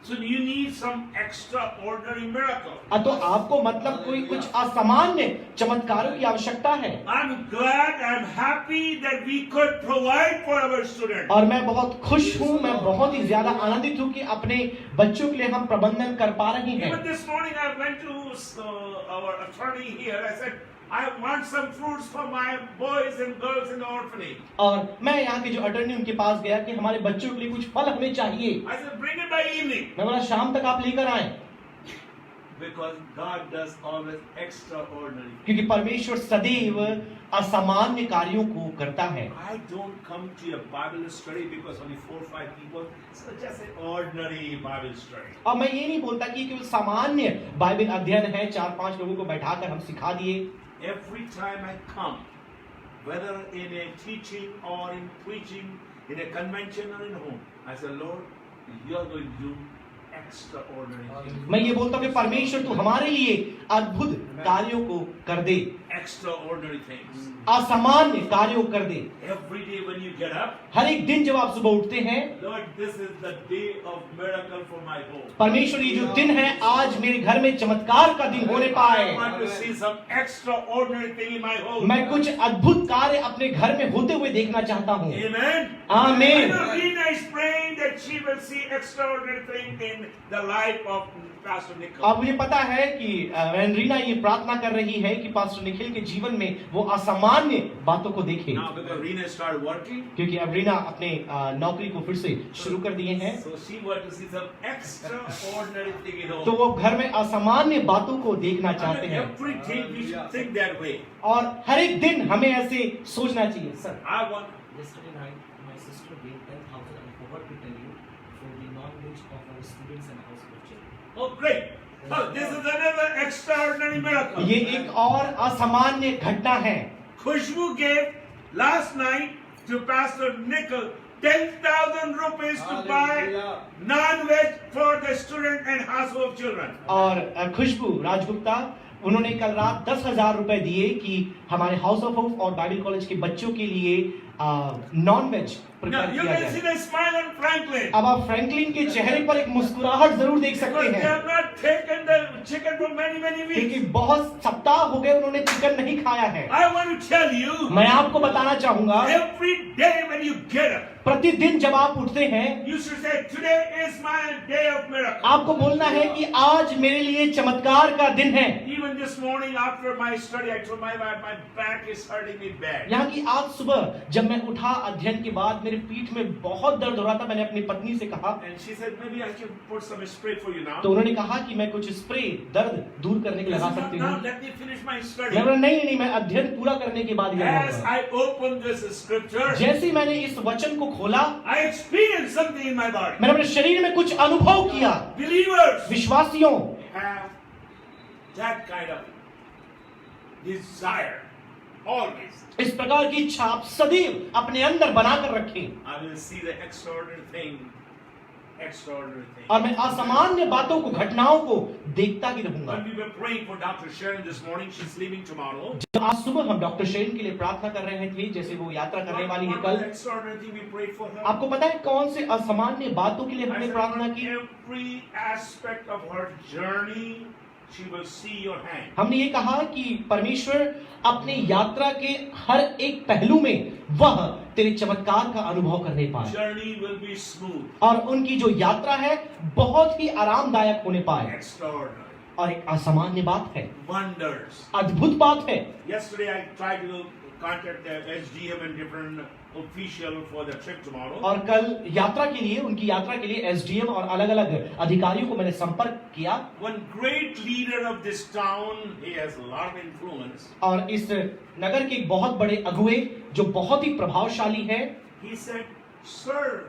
So you need some extraordinary miracle. तो आपको मतलब कोई कुछ असामान्य चमत्कारों की आवश्यकता है। I'm glad, I'm happy that we could provide for our students. और मैं बहुत खुश हूँ, मैं बहुत ही ज्यादा आनंदित हूँ कि अपने बच्चों के लिए हम प्रबंधन कर पा रहे हैं। Even this morning I went to our attorney here. I said, I want some fruits for my boys and girls in the orphanage. और मैं यहाँ के जो अटर्नी उनके पास गया कि हमारे बच्चों के लिए कुछ फल हमें चाहिए। I said, bring it by evening. मैं बोला शाम तक आप लेकर आए, Because God does always extraordinary. क्योंकि परमेश्वर सदैव असामान्य कार्यों को करता है। I don't come to a Bible study because only 4 or 5 people. So just an ordinary Bible study. और मैं ये नहीं बोलता कि केवल सामान्य बाइबल अध्ययन है, 4-5 लोगों को बैठाकर हम सिखा दिए। Every time I come, whether in a teaching or in preaching, in a convention or in home, I say, Lord, you are going to do extraordinary things. मैं ये बोलता हूँ कि परमेश्वर तू हमारे लिए अद्भुत कार्यों को कर दे। extraordinary things. असामान्य कार्यों कर दे। Every day when you get up, हर एक दिन जब आप सुबह उठते हैं, Lord, this is the day of miracle for my home. परमेश्वर ये जो दिन है, आज मेरे घर में चमत्कार का दिन होने I पाए। want to see some extraordinary thing in my home. मैं कुछ अद्भुत कार्य अपने घर में होते हुए देखना चाहता हूँ। Amen. आमीन। I know Rina is praying that she will see extraordinary thing in the life of Pastor Nikhil. और मुझे पता है कि रीना ये प्रार्थना कर रही है कि पास्टर निखिल के जीवन में वो असामान्य बातों को देखे, Now because Rina started working, क्योंकि अब रीना अपने नौकरी को फिर से शुरू कर दिए हैं, so she want to see some extraordinary thing in तो home. वो घर में असामान्य बातों को देखना चाहते हैं। Every day we should think that way. और हर एक दिन हमें ऐसे सोचना चाहिए। Sir, I want. Yesterday night, my sister gave 10,000 and I forgot to tell you for the knowledge of our students and household children. Oh, great. So this is another extraordinary miracle. ये एक और असामान्य घटना है। Khushbu gave last night to Pastor Nikhil 10,000 rupees to buy non-veg for the student and household children. और खुशबू राजगुप्ता, उन्होंने कल रात 10,000 रुपए दिए कि हमारे हाउस ऑफ होप और बाइबल कॉलेज के बच्चों के लिए non veg Now prepare you किया can see जाए। the smile on Franklin. अब आप फ्रैंकलिन के चेहरे पर एक मुस्कुराहट जरूर देख सकते Because they हैं, have not taken the chicken for many क्योंकि weeks. बहुत सप्ताह हो गए उन्होंने चिकन नहीं खाया है। I want to tell you, मैं आपको बताना चाहूंगा, every day when you get up, प्रतिदिन जब आप उठते हैं, you should say, today is my day of miracle. आपको बोलना है कि आज मेरे लिए चमत्कार का दिन है। Even this morning after my study, I told my wife, my back is hurting me bad. यहाँ की आज सुबह जब मैं उठा अध्ययन के बाद मेरे पीठ में बहुत दर्द हो रहा था, मैंने अपनी पत्नी से कहा, And she said, maybe I can put some spray for you now. तो उन्होंने कहा कि मैं कुछ स्प्रे दर्द दूर करने के I लगा said, सकती now हूँ। let me finish my मैं study. बोला, नहीं नहीं, मैं अध्ययन पूरा करने के बाद ये As लगा। I opened this scripture, जैसे ही मैंने इस वचन को खोला, I experienced something in my body. मैंने अपने शरीर में कुछ अनुभव किया। Believers विश्वासियों, have that kind of desire always. इस प्रकार की इच्छा आप सदैव अपने अंदर बनाकर रखें, I will see the extraordinary thing. Extraordinary thing. और मैं असामान्य बातों को, घटनाओं को देखता ही रहूंगा। When we were praying for Dr. Sharon this morning, she's leaving tomorrow. जब आज सुबह हम डॉक्टर शेन के लिए प्रार्थना कर रहे थे, जैसे वो यात्रा करने वाली है What कल, extraordinary thing we prayed for her? आपको पता है कौन से असामान्य बातों के लिए I हमने said, प्रार्थना Lord, की? every aspect of her journey, she will see your hand. हमने ये कहा कि परमेश्वर अपने यात्रा के हर एक पहलू में वह तेरे चमत्कार का अनुभव करने पाए, Journey will be smooth. और उनकी जो यात्रा है बहुत ही आरामदायक होने पाए। Extraordinary. और एक असामान्य बात है, Wonders. अद्भुत बात है। Yesterday I tried to contact the SGM and different official for the trip tomorrow. और कल यात्रा के लिए, उनकी यात्रा के लिए एसडीएम और अलग अलग अधिकारियों को मैंने संपर्क किया, One great leader of this town, he has a lot of influence. और इस नगर के एक बहुत बड़े अगुए जो बहुत ही प्रभावशाली है, He said, sir,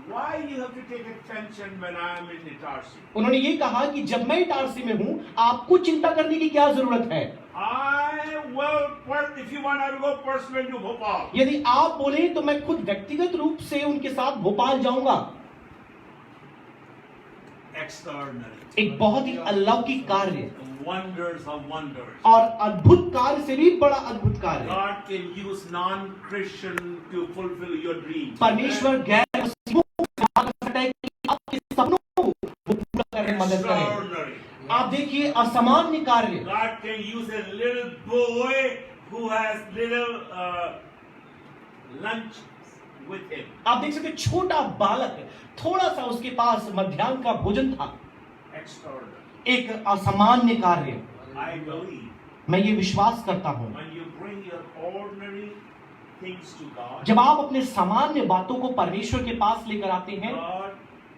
why you have to take attention when I am in Itarsi? उन्होंने ये कहा कि जब मैं इटारसी में हूं, आपको चिंता करने की क्या जरूरत है? I will, if you want, I will go personally to Bhopal. यदि आप बोले तो मैं खुद व्यक्तिगत रूप से उनके साथ भोपाल जाऊंगा। Extraordinary. एक बहुत ही अलौकिक कार्य Wonders of wonders. और अद्भुत कार्य से भी बड़ा अद्भुत कार्य। God can use non-Christian to fulfill your dreams. परमेश्वर गैर मसीहों को इस्तेमाल कर सकता है कि आपके सपनों को वो पूरा करने में मदद करे। Extraordinary. आप देखिए असामान्य कार्य। God can use a little boy who has little lunch with him. आप देख सकते हैं, छोटा बालक, थोड़ा सा उसके पास मध्याह्न का भोजन था। Extraordinary. एक असामान्य कार्य। I believe मैं ये विश्वास करता हूँ, when you bring your ordinary things to God, जब आप अपने सामान्य बातों को परमेश्वर के पास लेकर आते हैं, God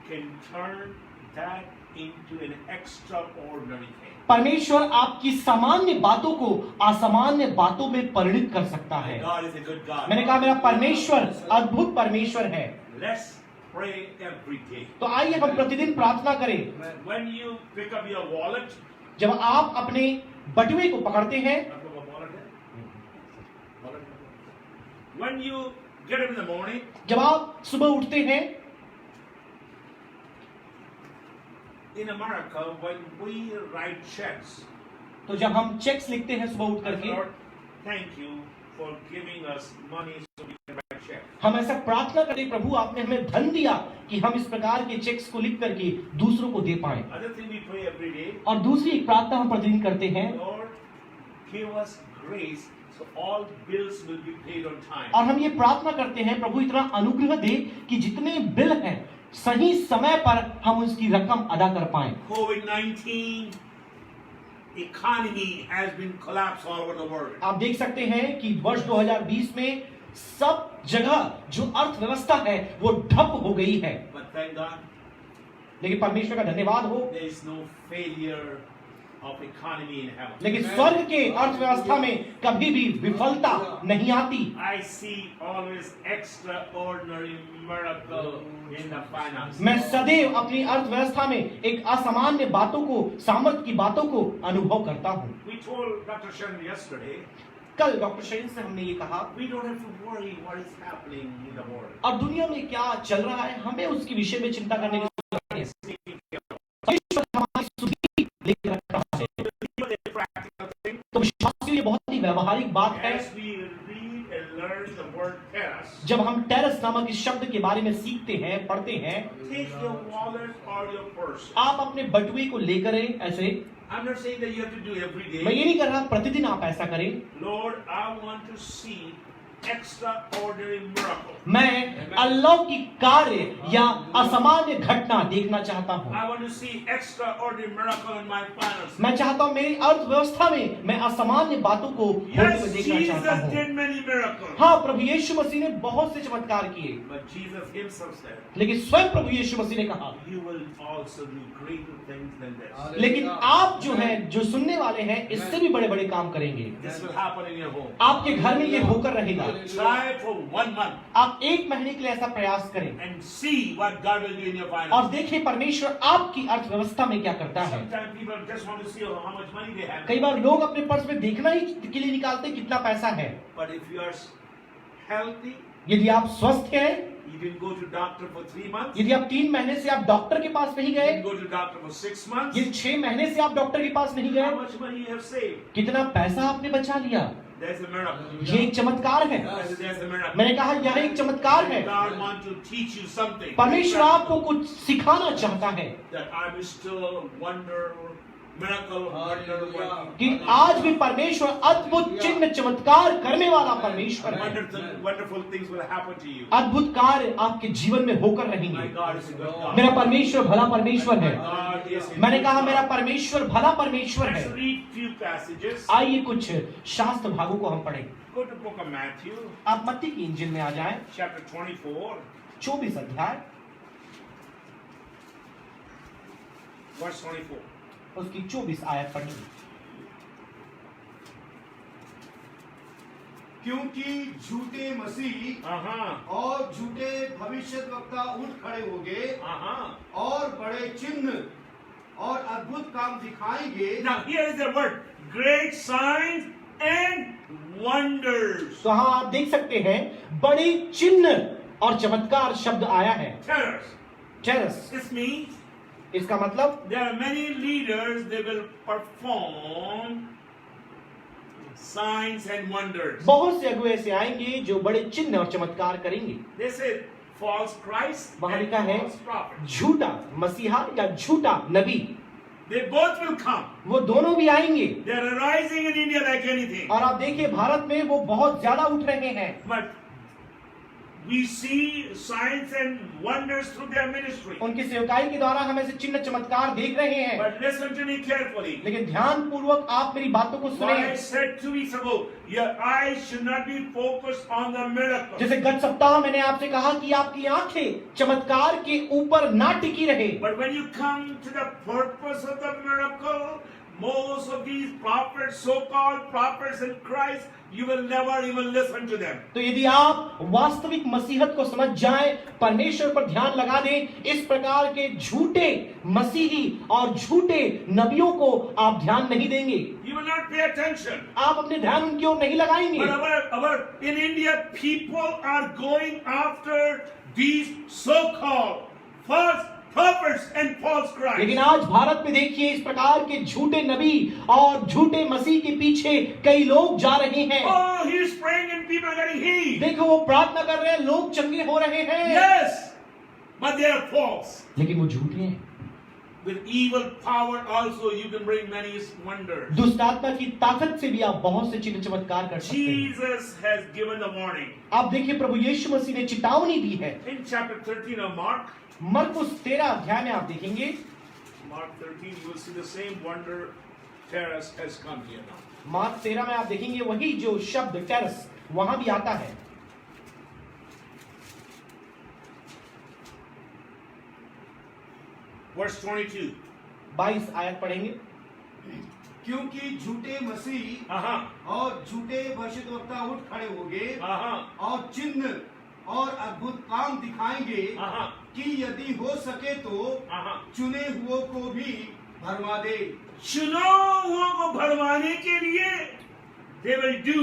can turn that into an extraordinary thing. परमेश्वर आपकी सामान्य बातों को असामान्य बातों में परिणित कर सकता है। God is a good God. मैंने कहा मेरा परमेश्वर अद्भुत परमेश्वर है। Let's pray every day. तो आइए हम प्रतिदिन प्रार्थना करें। When you pick up your wallet, जब आप अपने बटुए को पकड़ते हैं, आपका wallet है? When you get up in the morning, जब आप सुबह उठते हैं, in America, when we write checks, तो जब हम चेक्स लिखते हैं सुबह उठ I करके, thought, thank you for giving us money so we can write checks. हम ऐसा प्रार्थना करें, प्रभु आपने हमें धन दिया कि हम इस प्रकार के चेक्स को लिख करके दूसरों को दे पाएं। Other thing we pray every day, और दूसरी एक प्रार्थना हम प्रतिदिन करते हैं, Lord, give us grace so all bills will be paid on time. और हम ये प्रार्थना करते हैं, प्रभु इतना अनुग्रह दे कि जितने बिल हैं सही समय पर हम उसकी रकम अदा कर पाएं। COVID-19 economy has been collapsed all over the world. आप देख सकते हैं कि वर्ष 2020 में सब जगह जो अर्थव्यवस्था है वो ठप हो गई है, But thank God, लेकिन परमेश्वर का धन्यवाद हो, there is no failure of economy in heaven. लेकिन स्वर्ग के अर्थव्यवस्था में कभी भी विफलता नहीं आती। I see always extraordinary miracle in the finance. मैं सदैव अपनी अर्थव्यवस्था में एक असामान्य बातों को, सामर्थ्य की बातों को अनुभव करता हूँ। We told Dr. Shen yesterday, कल डॉक्टर शेन से हमने ये कहा, we don't have to worry what is happening in the world. और दुनिया में क्या चल रहा है हमें उसके विषय में चिंता करने की जरूरत नहीं है। परमेश्वर हमारी सुधि लेकर रख रहा है। But a practical thing, तो विश्वासियों, ये बहुत ही व्यवहारिक बात है। as we read and learn the word terrace, जब हम टेरस नामक इस शब्द के बारे में सीखते हैं, पढ़ते हैं, take your wallet or your purse. आप अपने बटुए को लेकर ऐसे, I'm not saying that you have to do every मैं day. ये नहीं कर रहा प्रतिदिन आप ऐसा करें। Lord, I want to see extraordinary miracle. मैं अलौकिक कार्य या असामान्य घटना देखना चाहता हूँ। I want to see extraordinary miracle in my finances. मैं चाहता हूँ मेरी अर्थव्यवस्था में मैं असामान्य बातों को होते हुए Yes, देखना चाहता Jesus हूँ। did many miracles. हाँ, प्रभु यीशु मसीह ने बहुत से चमत्कार किए, But Jesus himself said, लेकिन स्वयं प्रभु यीशु मसीह ने कहा, you will also do greater things than this. लेकिन आप जो हैं, जो सुनने वाले हैं, इससे भी बड़े बड़े काम करेंगे। This will happen in your home. आपके घर में ये होकर रहेगा। Try for 1 month आप एक महीने के लिए ऐसा प्रयास करें and see what God will do in your और finances. देखें परमेश्वर आपकी अर्थव्यवस्था में क्या करता है। Sometimes people just want to see how much money they have. कई बार लोग अपने पर्स में देखना ही के लिए निकालते हैं कितना पैसा है। But if you are healthy, यदि आप स्वस्थ हैं, you didn't go to doctor for 3 months, यदि आप 3 महीने से आप डॉक्टर के पास नहीं you गए, didn't go to doctor for 6 months, यदि 6 महीने से आप डॉक्टर के पास नहीं how गए, much money you have saved? कितना पैसा आपने बचा लिया। There's a miracle. ये एक चमत्कार है। There's a miracle. मैंने कहा यह एक चमत्कार है। God wants to teach you something. परमेश्वर आपको कुछ सिखाना चाहता है That I will still wonder, miracle, wonder, wonder. कि आज भी परमेश्वर अद्भुत चिन्ह चमत्कार करने वाला परमेश्वर है। Wonderful things will happen to you. अद्भुत कार्य आपके जीवन में होकर My रहेंगे। God is a good God. मेरा परमेश्वर भला परमेश्वर है। God is a मैंने good कहा God. मेरा परमेश्वर भला परमेश्वर Let's है। read few passages. आइए कुछ शास्त्र भागों को हम पढ़ें। Go to book of Matthew, आप मत्ती की इंजिल में आ जाएं, chapter 24, 24 अध्याय verse 24. उसकी 24 आयत पढ़ें। क्योंकि झूठे मसीह और झूठे भविष्यद्वक्ता उठ खड़े होंगे और बड़े चिन्ह और अद्भुत काम दिखाएंगे। Now here is the word, great signs and wonders. तो हाँ, आप देख सकते हैं बड़े चिन्ह और चमत्कार शब्द आया है। Terrors. टेरस, This means इसका मतलब there are many leaders, they will perform signs and wonders. बहुत से अगुए ऐसे आएंगे जो बड़े चिन्ह और चमत्कार करेंगे। They say false Christ वहां and लिखा है false prophet. झूठा मसीहा या झूठा नबी, They both will come. वो दोनों भी आएंगे। They are arising in India like anything. और आप देखिए भारत में वो बहुत ज्यादा उठ रहे हैं। But we see signs and wonders through their ministry. उनकी सेवकाई के द्वारा हम ऐसे चिन्ह चमत्कार देख रहे हैं। But listen to me carefully. लेकिन ध्यान पूर्वक आप मेरी बातों को What सुने। I said 2 weeks ago, your eyes should not be focused on the miracle. जैसे गत सप्ताह मैंने आपसे कहा कि आपकी आंखें चमत्कार के ऊपर ना टिकी रहे, But when you come to the purpose of the miracle, most of these prophets, so-called prophets in Christ, you will never even listen to them. तो यदि आप वास्तविक मसीहत को समझ जाएं, परमेश्वर पर ध्यान लगा दें, इस प्रकार के झूठे मसीही और झूठे नबियों को आप ध्यान नहीं देंगे। You will not pay attention. आप अपने ध्यान उनकी ओर नहीं लगाएंगे। But in India, people are going after these so-called false prophets and false Christ. लेकिन आज भारत में देखिए इस प्रकार के झूठे नबी और झूठे मसीह के पीछे कई लोग जा रहे हैं। Oh, he's praying and people are getting healed. देखो वो प्रार्थना कर रहे हैं, लोग चंगे हो रहे हैं। Yes, but they are false. लेकिन वो झूठे हैं। With evil power also you can bring many wonders. दुष्ट आत्मा की ताकत से भी आप बहुत से चिन्ह चमत्कार कर सकते हैं। Jesus has given a warning. आप देखिए प्रभु यीशु मसीह ने चेतावनी दी है। In chapter 13 of Mark, मरकुस 13 अध्याय में आप देखेंगे, Mark 13, you will see the same wonder terrace has come here now. Mark 13 में आप देखेंगे वही जो शब्द टेरस वहां भी आता है। Verse 22. 22 आयत पढ़ेंगे। क्योंकि झूठे मसीह Uh-huh. और झूठे भविष्यद्वक्ता उठ खड़े होंगे Uh-huh. और चिन्ह और अद्भुत काम दिखाएंगे Uh-huh. कि यदि हो सके तो Uh-huh. चुने हुओं को भी भरमा दे। चुनावों को भरवाने के लिए they will do,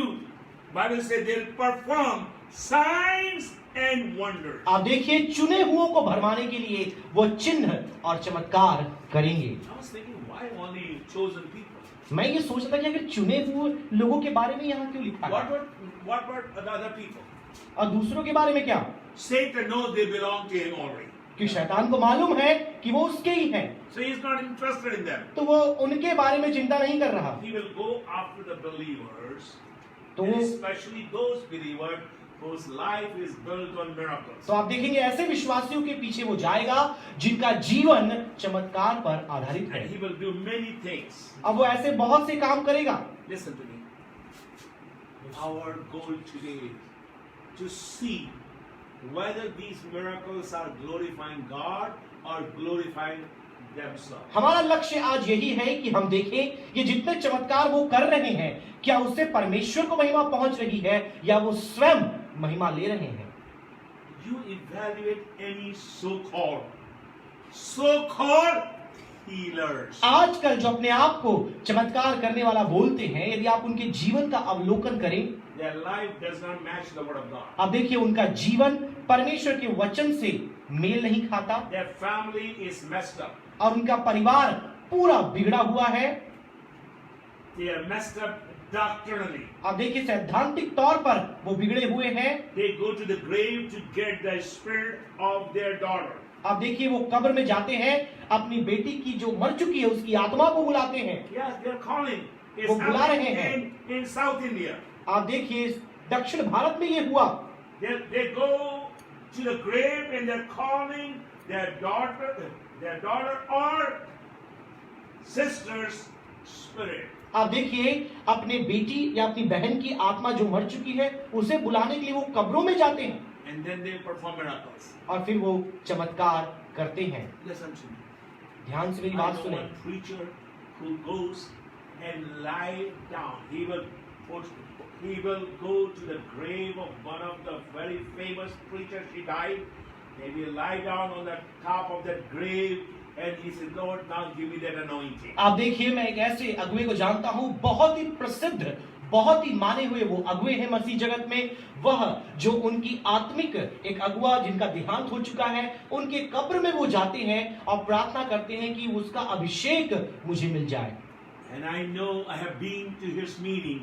Bible says they'll perform signs and wonders. आप देखिए चुने हुओं को भरमाने के लिए वो चिन्ह और चमत्कार करेंगे। I was thinking, why only chosen people? मैं ये सोच रहा था कि अगर चुने हुए लोगों के बारे में यहाँ क्यों लिखा है What about the other people? और दूसरों के बारे में क्या? Satan knows they belong to him already. कि शैतान को मालूम है कि वो उसके ही हैं, So he's not interested in them. तो वो उनके बारे में चिंता नहीं कर रहा। He will go after the believers, तो and वो especially those believers whose life is built on miracles. तो आप देखेंगे ऐसे विश्वासियों के पीछे वो जाएगा जिनका जीवन चमत्कार पर आधारित है। And he will do many things. अब वो ऐसे बहुत से काम करेगा। Listen to me. Our goal today is to see whether these miracles are glorifying God or glorifying themselves. हमारा लक्ष्य आज यही है कि हम देखें ये जितने चमत्कार वो कर रहे हैं क्या उससे परमेश्वर को महिमा पहुंच रही है या वो स्वयं महिमा ले रहे हैं। You evaluate any so-called healers. आजकल जो अपने आप को चमत्कार करने वाला बोलते हैं, यदि आप उनके जीवन का अवलोकन करें, Their life does not match the word of God. आप देखिए उनका जीवन परमेश्वर के वचन से मेल नहीं खाता Their family is messed up. और उनका परिवार पूरा बिगड़ा हुआ है। They are messed up doctrinally. आप देखिए सैद्धांतिक तौर पर वो बिगड़े हुए हैं। They go to the grave to get the spirit of their daughter. आप देखिए वो कब्र में जाते हैं, अपनी बेटी की जो मर चुकी है उसकी आत्मा को बुलाते हैं। Yes, they are calling. It's वो बुला रहे happening हैं। in South India. आप देखिए दक्षिण भारत में ये हुआ। They go to the grave and they're calling their daughter or sister's spirit. आप देखिए अपने बेटी या अपनी बहन की आत्मा जो मर चुकी है उसे बुलाने के लिए वो कब्रों में जाते हैं And then they perform miracles. और फिर वो चमत्कार करते हैं। Listen to me. ध्यान से मेरी I बात know सुने। one preacher who goes and lie down. He will go to the grave of one of the very famous preachers. She died. He will lie down on the top of that grave and he said, Lord, now give me that anointing. आप देखिए मैं एक ऐसे अगुए को जानता हूँ, बहुत ही प्रसिद्ध, बहुत ही माने हुए वो अगुए हैं मसीह जगत में। वह जो उनकी आत्मिक एक अगुआ जिनका देहांत हो चुका है, उनके कब्र में वो जाते हैं और प्रार्थना करते हैं कि उसका अभिषेक मुझे मिल जाए। And I know I have been to his meeting.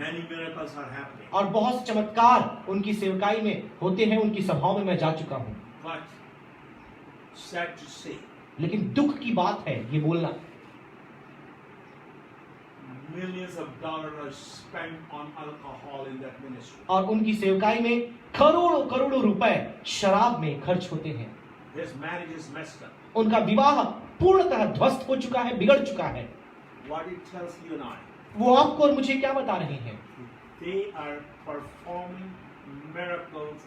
Many miracles are happening. और बहुत से चमत्कार उनकी सेवकाई में होते हैं, उनकी सभाओं में मैं जा चुका हूँ। But sad to say, लेकिन दुख की बात है ये बोलना, millions of dollars are spent on alcohol in that ministry. और उनकी सेवकाई में करोड़ों करोड़ों रुपए शराब में खर्च होते हैं। His marriage is messed up. उनका विवाह पूर्णतः ध्वस्त हो चुका है, बिगड़ चुका है। What it tells you and I, वो आपको और मुझे क्या बता रहे हैं? they are performing miracles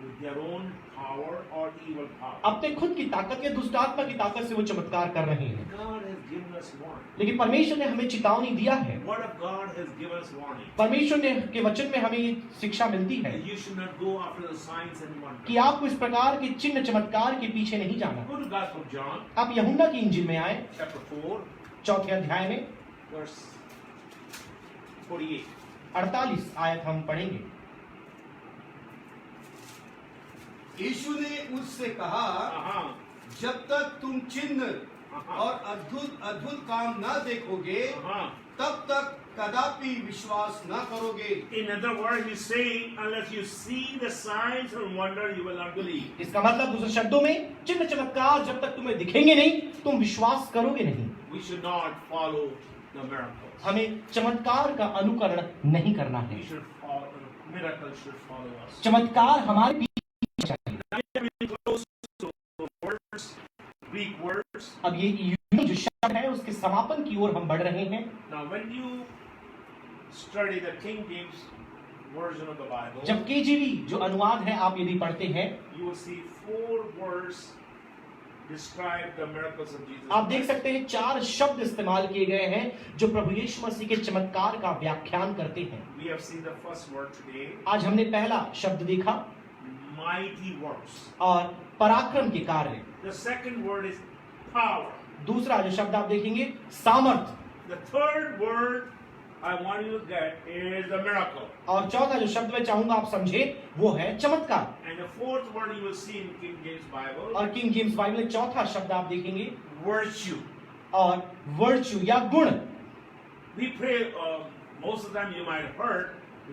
with their own power or evil power. अपने खुद की ताकत या दुष्ट आत्मा की ताकत से वो चमत्कार कर रहे हैं। God has given us warning. लेकिन परमेश्वर ने हमें चेतावनी दिया है। Word of God has given us warning. परमेश्वर ने के वचन में हमें ये शिक्षा मिलती है You should not go after the signs and wonders. कि आपको इस प्रकार के चिन्ह चमत्कार के पीछे नहीं जाना। Go to Gospel of John, आप यूहन्ना की इंजील में आए, chapter 4, 4 अध्याय में verse 48. 48 आयत हम पढ़ेंगे। यीशु ने उससे कहा, जब तक तुम चिन्ह और अद्भुत अद्भुत काम न देखोगे तब तक कदापि विश्वास न करोगे। In other words, he's saying, unless you see the signs and wonder, you will not believe. इसका मतलब दूसरे शब्दों में चिन्ह चमत्कार जब तक तुम्हें दिखेंगे नहीं तुम विश्वास करोगे नहीं। We should not follow the miracles. हमें चमत्कार का अनुकरण नहीं करना है। We should follow, miracles should follow us. चमत्कार हमारे पीछे चाहिए। Very close to the words, Greek words. अब ये यूनानी जो शब्द है उसके समापन की ओर हम बढ़ रहे हैं। Now, when you study the King James version of the Bible, जब केजीवी जो अनुवाद है आप यदि पढ़ते हैं you will see 4 words describe the miracles of Jesus. आप देख सकते हैं 4 शब्द इस्तेमाल किए गए हैं जो प्रभु यीशु मसीह के चमत्कार का व्याख्यान करते हैं। We have seen the first word today, आज हमने पहला शब्द देखा mighty works. और पराक्रम के कार्य। The second word is power. दूसरा जो शब्द आप देखेंगे सामर्थ। The third word I want you to get is the miracle. और चौथा जो शब्द मैं चाहूंगा आप समझे वो है चमत्कार। And the fourth word you will see in King James Bible, और किंग जेम्स बाइबल में चौथा शब्द आप देखेंगे virtue. और वर्च्यू या गुण। We pray, most of the time you might have heard,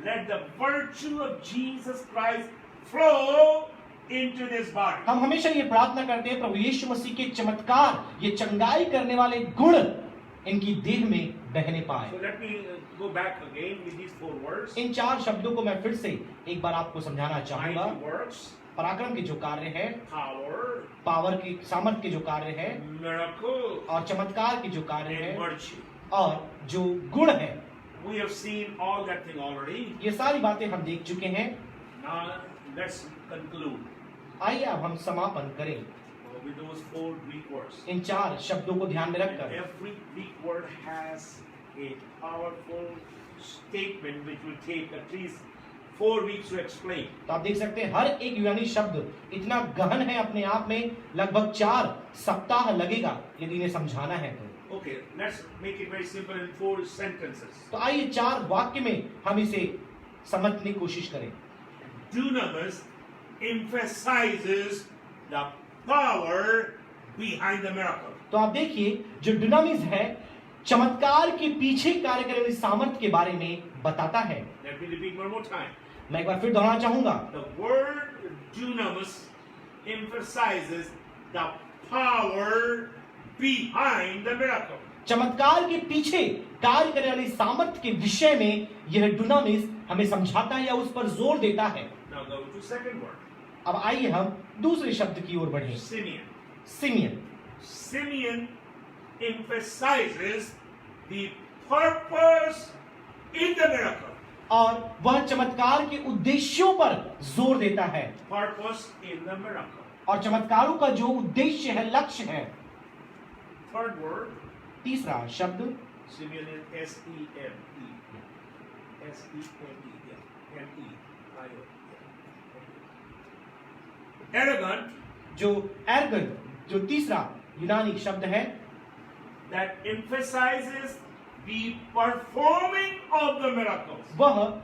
let the virtue of Jesus Christ flow into this body. हम हमेशा ये प्रार्थना करते हैं प्रभु यीशु मसीह के चमत्कार ये चंगाई करने वाले गुण इनकी देह में बहने पाए। So let me go back again with these 4 words. इन 4 शब्दों को मैं फिर से एक बार आपको समझाना चाहूंगा। Mighty works, पराक्रम के जो कार्य है, power, पावर की सामर्थ के जो कार्य है miracle, और चमत्कार के जो कार्य है and virtue. और जो गुण है, We have seen all that thing already. ये सारी बातें हम देख चुके हैं। Now let's conclude आइए अब हम समापन करें with those 4 Greek words. इन 4 शब्दों को ध्यान में And रखकर। every Greek word has a powerful statement which will take at least 4 weeks to explain. तो आप देख सकते हैं हर एक यूनानी शब्द इतना गहन है अपने आप में, लगभग 4 सप्ताह लगेगा यदि इन्हें समझाना है तो। Okay, let's make it very simple in 4 sentences. तो आइए 4 वाक्य में हम इसे समझने की कोशिश करें। Dunamis emphasizes the power behind the miracle. तो आप देखिए जो डुनामिस है चमत्कार के पीछे कार्य करने वाली सामर्थ्य के बारे में बताता है। Let me repeat one more time. मैं एक बार फिर दोहराना चाहूंगा। The word dunamis emphasizes the power behind the miracle. चमत्कार के पीछे कार्य करने वाली सामर्थ्य के विषय में यह डुनामिस हमें समझाता है या उस पर जोर देता है। Now go to second word. अब आइए हम दूसरे शब्द की ओर बढ़ें। Simeon. Simian. Simeon emphasizes the purpose in the miracle. और वह चमत्कार के उद्देश्यों पर जोर देता है। Purpose in the miracle. और चमत्कारों का जो उद्देश्य है, लक्ष्य है। Third word, तीसरा शब्द Simeon is S-E-M-E. S-E-M-E. Yeah. M-E. Arrogant, जो एर्गन जो तीसरा यूनानी शब्द है that emphasizes the performing of the miracles. वह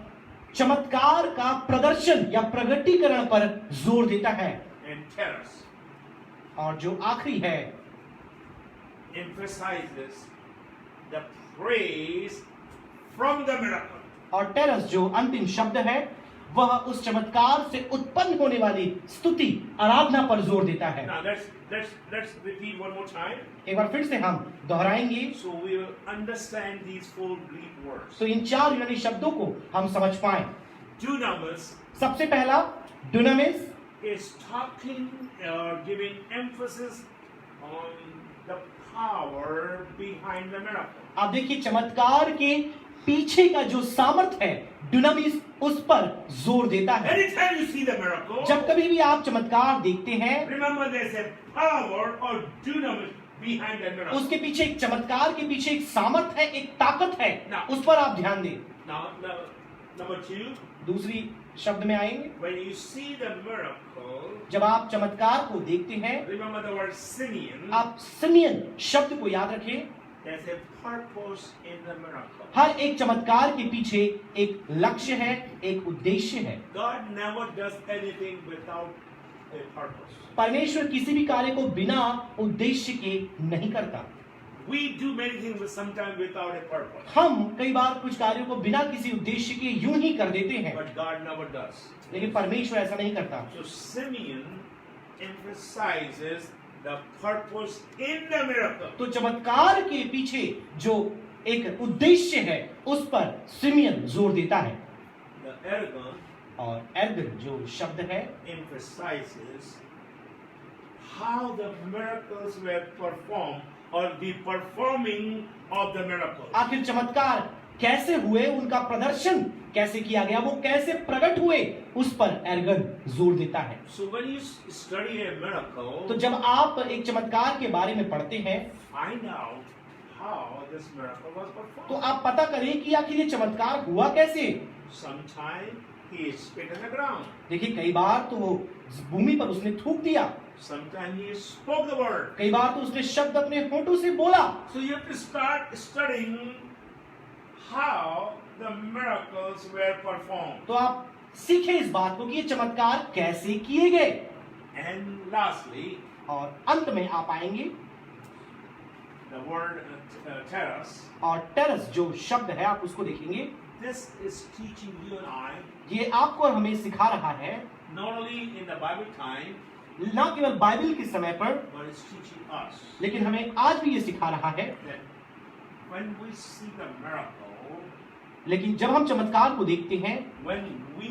चमत्कार का प्रदर्शन या प्रगटीकरण पर जोर देता है। And terrors और जो आखिरी है emphasizes the praise from the miracle. और टेरस जो अंतिम शब्द है वह उस चमत्कार से उत्पन्न होने वाली स्तुति आराधना पर जोर देता है। Now let's repeat one more time. एक बार फिर से हम दोहराएंगे So we will understand these 4 Greek words. तो इन 4 यूनानी शब्दों को हम समझ पाए। Dunamis सबसे पहला डुनामिस is talking or giving emphasis on the power behind the miracle. आप देखिए चमत्कार के पीछे का जो सामर्थ है डुनामिस उस पर जोर देता है। Anytime you see the miracle, जब कभी भी आप चमत्कार देखते हैं remember there's a power or dunamis behind the miracle. उसके पीछे एक चमत्कार के पीछे एक सामर्थ है, एक ताकत है, ना। उस पर आप ध्यान दें। Now, number 2, दूसरी शब्द में आएंगे when you see the miracle, जब आप चमत्कार को देखते हैं remember the word Simeon. आप सिमियन शब्द को याद रखें। There's a purpose in the miracle. हर एक चमत्कार के पीछे एक लक्ष्य है, एक उद्देश्य है। God never does anything without a purpose. परमेश्वर किसी भी कार्य को बिना उद्देश्य के नहीं करता। We do many things but sometimes without a purpose. हम कई बार कुछ कार्यों को बिना किसी उद्देश्य के यूं ही कर देते हैं, But God never does. लेकिन परमेश्वर ऐसा नहीं करता। So Simeon emphasizes the purpose in the miracle. तो चमत्कार के पीछे जो एक उद्देश्य है उस पर सिमियन जोर देता है। The ergon और एर्गन जो शब्द है emphasizes how the miracles were performed or the performing of the miracles. आखिर चमत्कार कैसे हुए, उनका प्रदर्शन कैसे किया गया, वो कैसे प्रकट हुए, उस पर एर्गन जोर देता है। So when you study a miracle, तो जब आप एक चमत्कार के बारे में पढ़ते हैं find out how this miracle was तो performed. आप पता करें कि आखिर ये चमत्कार हुआ कैसे। Sometime he spit in the ground. देखिए कई बार तो वो भूमि पर उसने थूक दिया, Sometimes he spoke the word. कई बार तो उसने शब्द अपने होठों से बोला। So you have to start studying how the miracles were performed. तो आप सीखें इस बात को कि ये चमत्कार कैसे किए गए। And lastly, और अंत में आप आएंगे the word terras. और टेरस जो शब्द है आप उसको देखेंगे। This is teaching you and I, ये आपको और हमें सिखा रहा है, not only in the Bible time, न केवल बाइबल के समय पर, but it's teaching us लेकिन हमें आज भी ये सिखा रहा है। that when we see the miracle, लेकिन जब हम चमत्कार को देखते हैं, when we,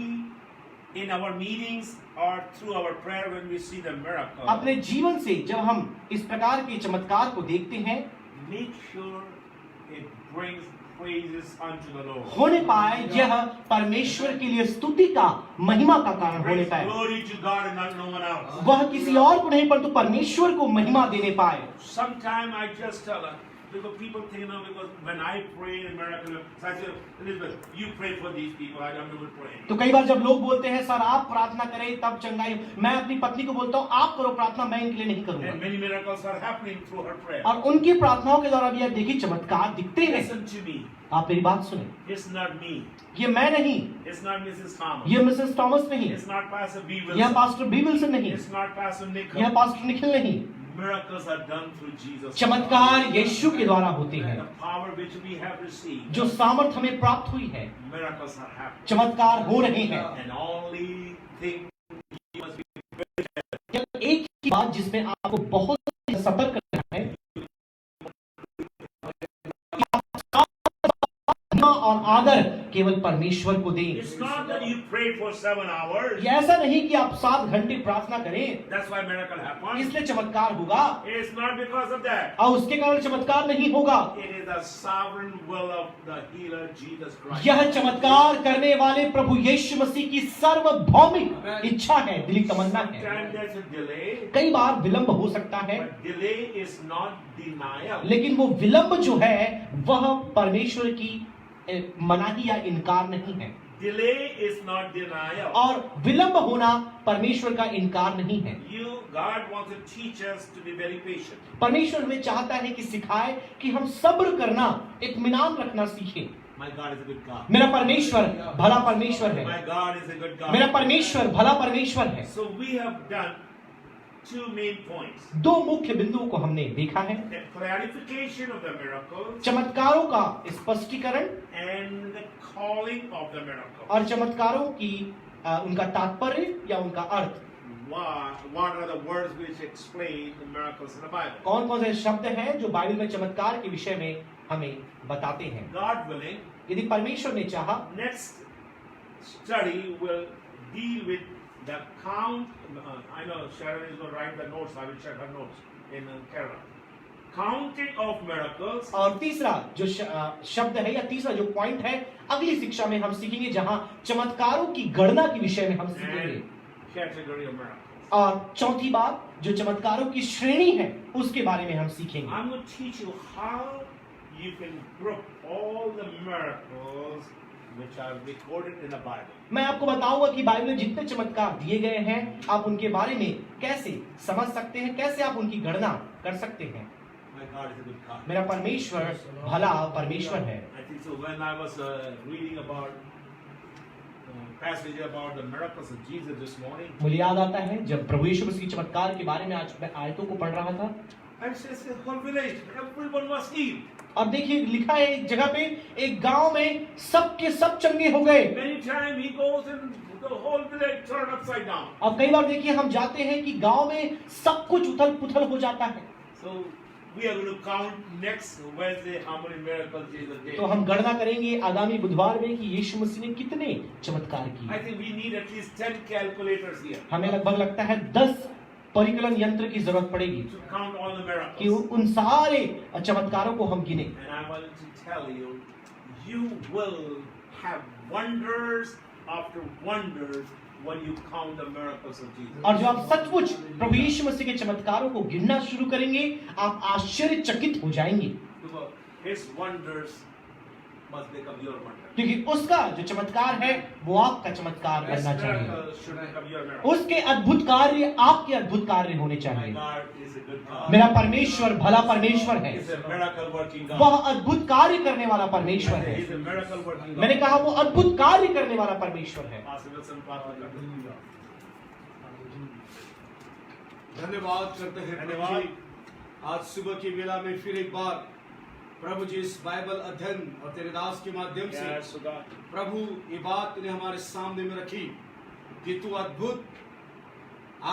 in our meetings or through our prayer, when we see the miracle, अपने जीवन से जब हम इस प्रकार के चमत्कार को देखते हैं, make sure it brings praises unto the Lord. होने पाए यह परमेश्वर के लिए स्तुति का, महिमा का कारण होने Brings पाए। glory to God and not no one else. वह किसी और को नहीं परंतु परमेश्वर को महिमा देने पाए। Sometime I just tell her, because people think, you know, because when I pray in miracle, so I say, Elizabeth, you pray for these people, I don't know praying. तो कई बार जब लोग बोलते हैं सर आप प्रार्थना करें तब चंगाई, मैं अपनी पत्नी को बोलता हूँ आप करो प्रार्थना, मैं इनके लिए नहीं And करूंगा। many miracles are happening through her prayer. और उनकी प्रार्थनाओं के द्वारा भी आप देखिए चमत्कार दिखते हैं। Listen to me. आप मेरी बात सुने, It's not me. ये मैं नहीं, It's not Mrs. Thomas. ये मिसेस थॉमस नहीं, It's not Pastor B. यह Wilson. पास्टर बी विल्सन नहीं, It's not Pastor Nick. यह पास्टर निखिल नहीं। Miracles are done through Jesus. चमत्कार यीशु के द्वारा होते And हैं। the power which we have received, जो सामर्थ हमें प्राप्त हुई है, miracles are happening. चमत्कार हो रहे हैं। And only thing you must be केवल एक ही बात जिसमें आपको बहुत सतर्क रहना है, और आदर केवल परमेश्वर को दें। It's not that you prayed for 7 hours. ये ऐसा नहीं कि आप 7 घंटे प्रार्थना करें That's why miracle happens. इसलिए चमत्कार होगा, It's not because of that. और उसके कारण चमत्कार नहीं होगा। It is the sovereign will of the healer Jesus Christ. यह चमत्कार करने वाले प्रभु यीशु मसीह की सार्वभौमिक इच्छा है, दिली तमन्ना है। Sometimes there's a delay, कई बार विलंब हो सकता है, but delay is not denial. लेकिन वो विलंब जो है वह परमेश्वर की मनाही या इनकार नहीं है, Delay is not denial. और विलंब होना परमेश्वर का इनकार नहीं है। God wants to teach us to be very patient. परमेश्वर हमें चाहता है कि सिखाए कि हम सब्र करना, इत्मीनान रखना सीखें। My God is a good God. मेरा परमेश्वर भला परमेश्वर है, My God is a good God. मेरा परमेश्वर भला परमेश्वर है। So we have done 2 main points. दो मुख्य बिंदुओं को हमने देखा है, The clarification of the miracles चमत्कारों का स्पष्टीकरण and the calling of the miracle. और चमत्कारों की उनका तात्पर्य या उनका अर्थ। What are the words which explain the miracles in the Bible? कौन कौन से शब्द हैं जो बाइबल में चमत्कार के विषय में हमें बताते हैं। God willing, यदि परमेश्वर ने चाहा, next study will deal with the count. I know Sharon is going to write the notes. I will check her notes in Kerala. Counting of miracles. और तीसरा जो शब्द है या तीसरा जो पॉइंट है अगली शिक्षा में हम सीखेंगे, जहां चमत्कारों की गणना के विषय में हम सीखेंगे। And category of miracles. और चौथी बात जो चमत्कारों की श्रेणी है उसके बारे में हम सीखेंगे। I'm going to teach you how you can group all the miracles which are recorded in the Bible. मैं आपको बताऊंगा कि बाइबल में जितने चमत्कार दिए गए हैं आप उनके बारे में कैसे समझ सकते हैं, कैसे आप उनकी गणना कर सकते हैं। My God is a good God. मेरा परमेश्वर भला परमेश्वर है। I think so. When I was reading about passage about the miracles of Jesus this morning. मुझे याद आता है जब प्रभु यीशु मसीह के चमत्कार के बारे में आज मैं आयतों को पढ़ रहा था, And it says the whole village, everyone was healed. और देखिए लिखा है एक जगह पे एक गांव में सब के सब चंगे हो गए। Many times he goes and the whole village turned upside down. अब कई बार देखिए हम जाते हैं कि गांव में सब कुछ उथल पुथल हो जाता है। So we are going to count next Wednesday how many miracles Jesus did. तो हम गणना करेंगे आगामी बुधवार में कि यीशु मसीह ने कितने चमत्कार I किए। think we need at least 10 calculators here हमें लगभग लगता है 10 परिकलन यंत्र की जरूरत पड़ेगी to count all the कि miracles. उन सारे चमत्कारों को हम गिने। And I want to tell you, you will have wonders after wonders when you count the miracles of Jesus. और जो आप सचमुच प्रभु यीशु मसीह के चमत्कारों को गिनना शुरू करेंगे, आप आश्चर्यचकित हो जाएंगे, Because his wonders must become your wonder. क्योंकि उसका जो चमत्कार है वो आपका चमत्कार His बनना चाहिए। miracles should become your miracle. उसके अद्भुत कार्य आपके अद्भुत कार्य होने My चाहिए। God is a good God. मेरा परमेश्वर भला परमेश्वर है, He's a miracle working God. वह अद्भुत कार्य करने वाला परमेश्वर है। He's a miracle working God. मैंने कहा वो अद्भुत कार्य करने वाला परमेश्वर है। Pastor Wilson, Pastor Wilson. धन्यवाद करते हैं प्रभु धन्यवाद। जी। आज सुबह की वेला में फिर एक बार प्रभु जी इस बाइबल अध्ययन और तेरे दास के माध्यम से Yes, God. प्रभु ये बात तूने हमारे सामने में रखी कि तू अद्भुत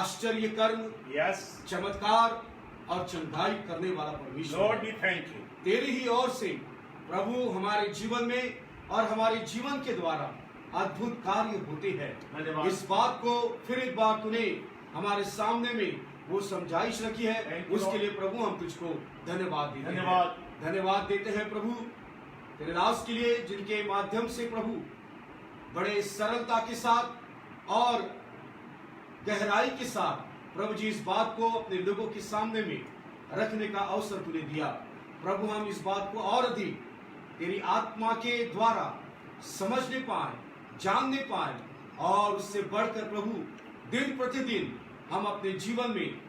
आश्चर्य कर्म Yes. चमत्कार और चंगाई करने वाला परमेश्वर Lord, है। we thank you. तेरी ही ओर से प्रभु हमारे जीवन में और हमारे जीवन के द्वारा अद्भुत कार्य होते हैं। धन्यवाद। इस बात को फिर एक बार तूने हमारे सामने में वो समझाइश रखी है, Thank you, उसके Lord. लिए प्रभु हम तुझको धन्यवाद देते हैं। धन्यवाद। धन्यवाद देते हैं प्रभु तेरे दास के लिए, जिनके माध्यम से प्रभु बड़े सरलता के साथ और गहराई के साथ प्रभु जी इस बात को अपने लोगों के सामने में रखने का अवसर तूने दिया। प्रभु हम इस बात को और अधिक तेरी आत्मा के द्वारा समझने पाए, जानने पाए और उससे बढ़कर प्रभु दिन प्रतिदिन हम अपने जीवन में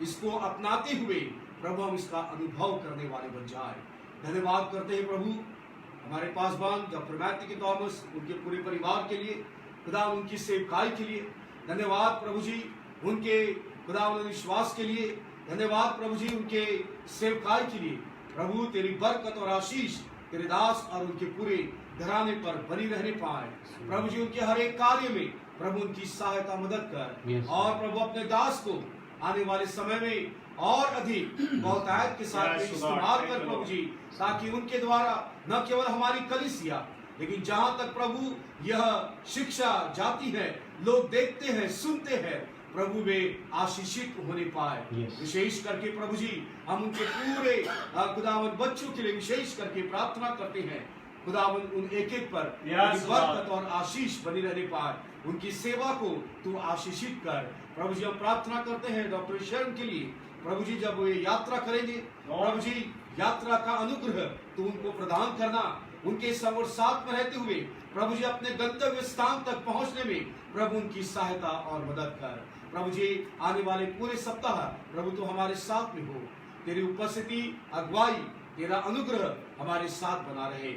इसको अपनाते हुए प्रभु हम इसका अनुभव करने वाले बन जाए। धन्यवाद करते हैं प्रभु हमारे पासवान डॉक्टर मैथ्यू थॉमस, उनके पूरे परिवार के लिए, खुदा उनकी सेवकाई के लिए धन्यवाद प्रभु जी, उनके खुदा विश्वास के लिए धन्यवाद प्रभु जी, उनके सेवकाई के लिए प्रभु तेरी बरकत और आशीष तेरे दास और उनके पूरे घराने पर बनी रहने पाए। प्रभु जी उनके हर एक कार्य में प्रभु उनकी सहायता मदद कर और प्रभु अपने दास को आने वाले समय में और अधिक बहुतायत के साथ में इस्तेमाल कर प्रभु जी, ताकि उनके द्वारा न केवल हमारी कलीसिया लेकिन जहां तक प्रभु यह शिक्षा जाती है, लोग देखते हैं, सुनते हैं, प्रभु वे आशीषित होने पाए। विशेष करके प्रभु जी हम उनके पूरे खुदावन बच्चों के लिए विशेष करके प्रार्थना करते हैं। खुदावन उन एक एक पर बरकत और आशीष बनी रहने पाए, उनकी सेवा को तू आशीषित कर। प्रभु जी हम प्रार्थना करते हैं डॉक्टर शरण के लिए, प्रभु जी जब वे यात्रा करेंगे प्रभु जी यात्रा का अनुग्रह तू उनको प्रदान करना, उनके संग और साथ में रहते हुए प्रभु जी अपने गंतव्य स्थान तक पहुंचने में प्रभु उनकी सहायता और मदद कर। प्रभु जी आने वाले पूरे सप्ताह प्रभु तो हमारे साथ में हो, तेरी उपस्थिति अगुवाई तेरा अनुग्रह हमारे साथ बना रहे।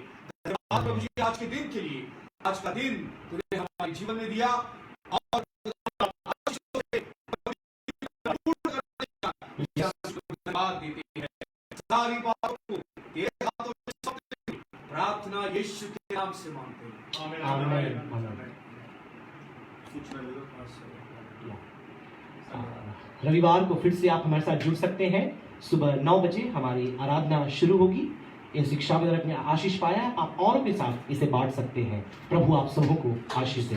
धन्यवाद प्रभु जी आज के दिन के लिए, आज का दिन तूने हमारे जीवन में दिया और धन्यवाद देते हैं। सारी बातों को तेरे हाथों में सौंपते हैं। प्रार्थना यीशु के नाम से मांगते हैं। आमीन। सूचना दे दो। रविवार को फिर से आप हमारे साथ जुड़ सकते हैं। सुबह 9 बजे हमारी आराधना शुरू होगी। ये शिक्षा में आपने आशीष पाया, आप औरों के साथ इसे बांट सकते हैं। प्रभु आप सबों को आशीष दे।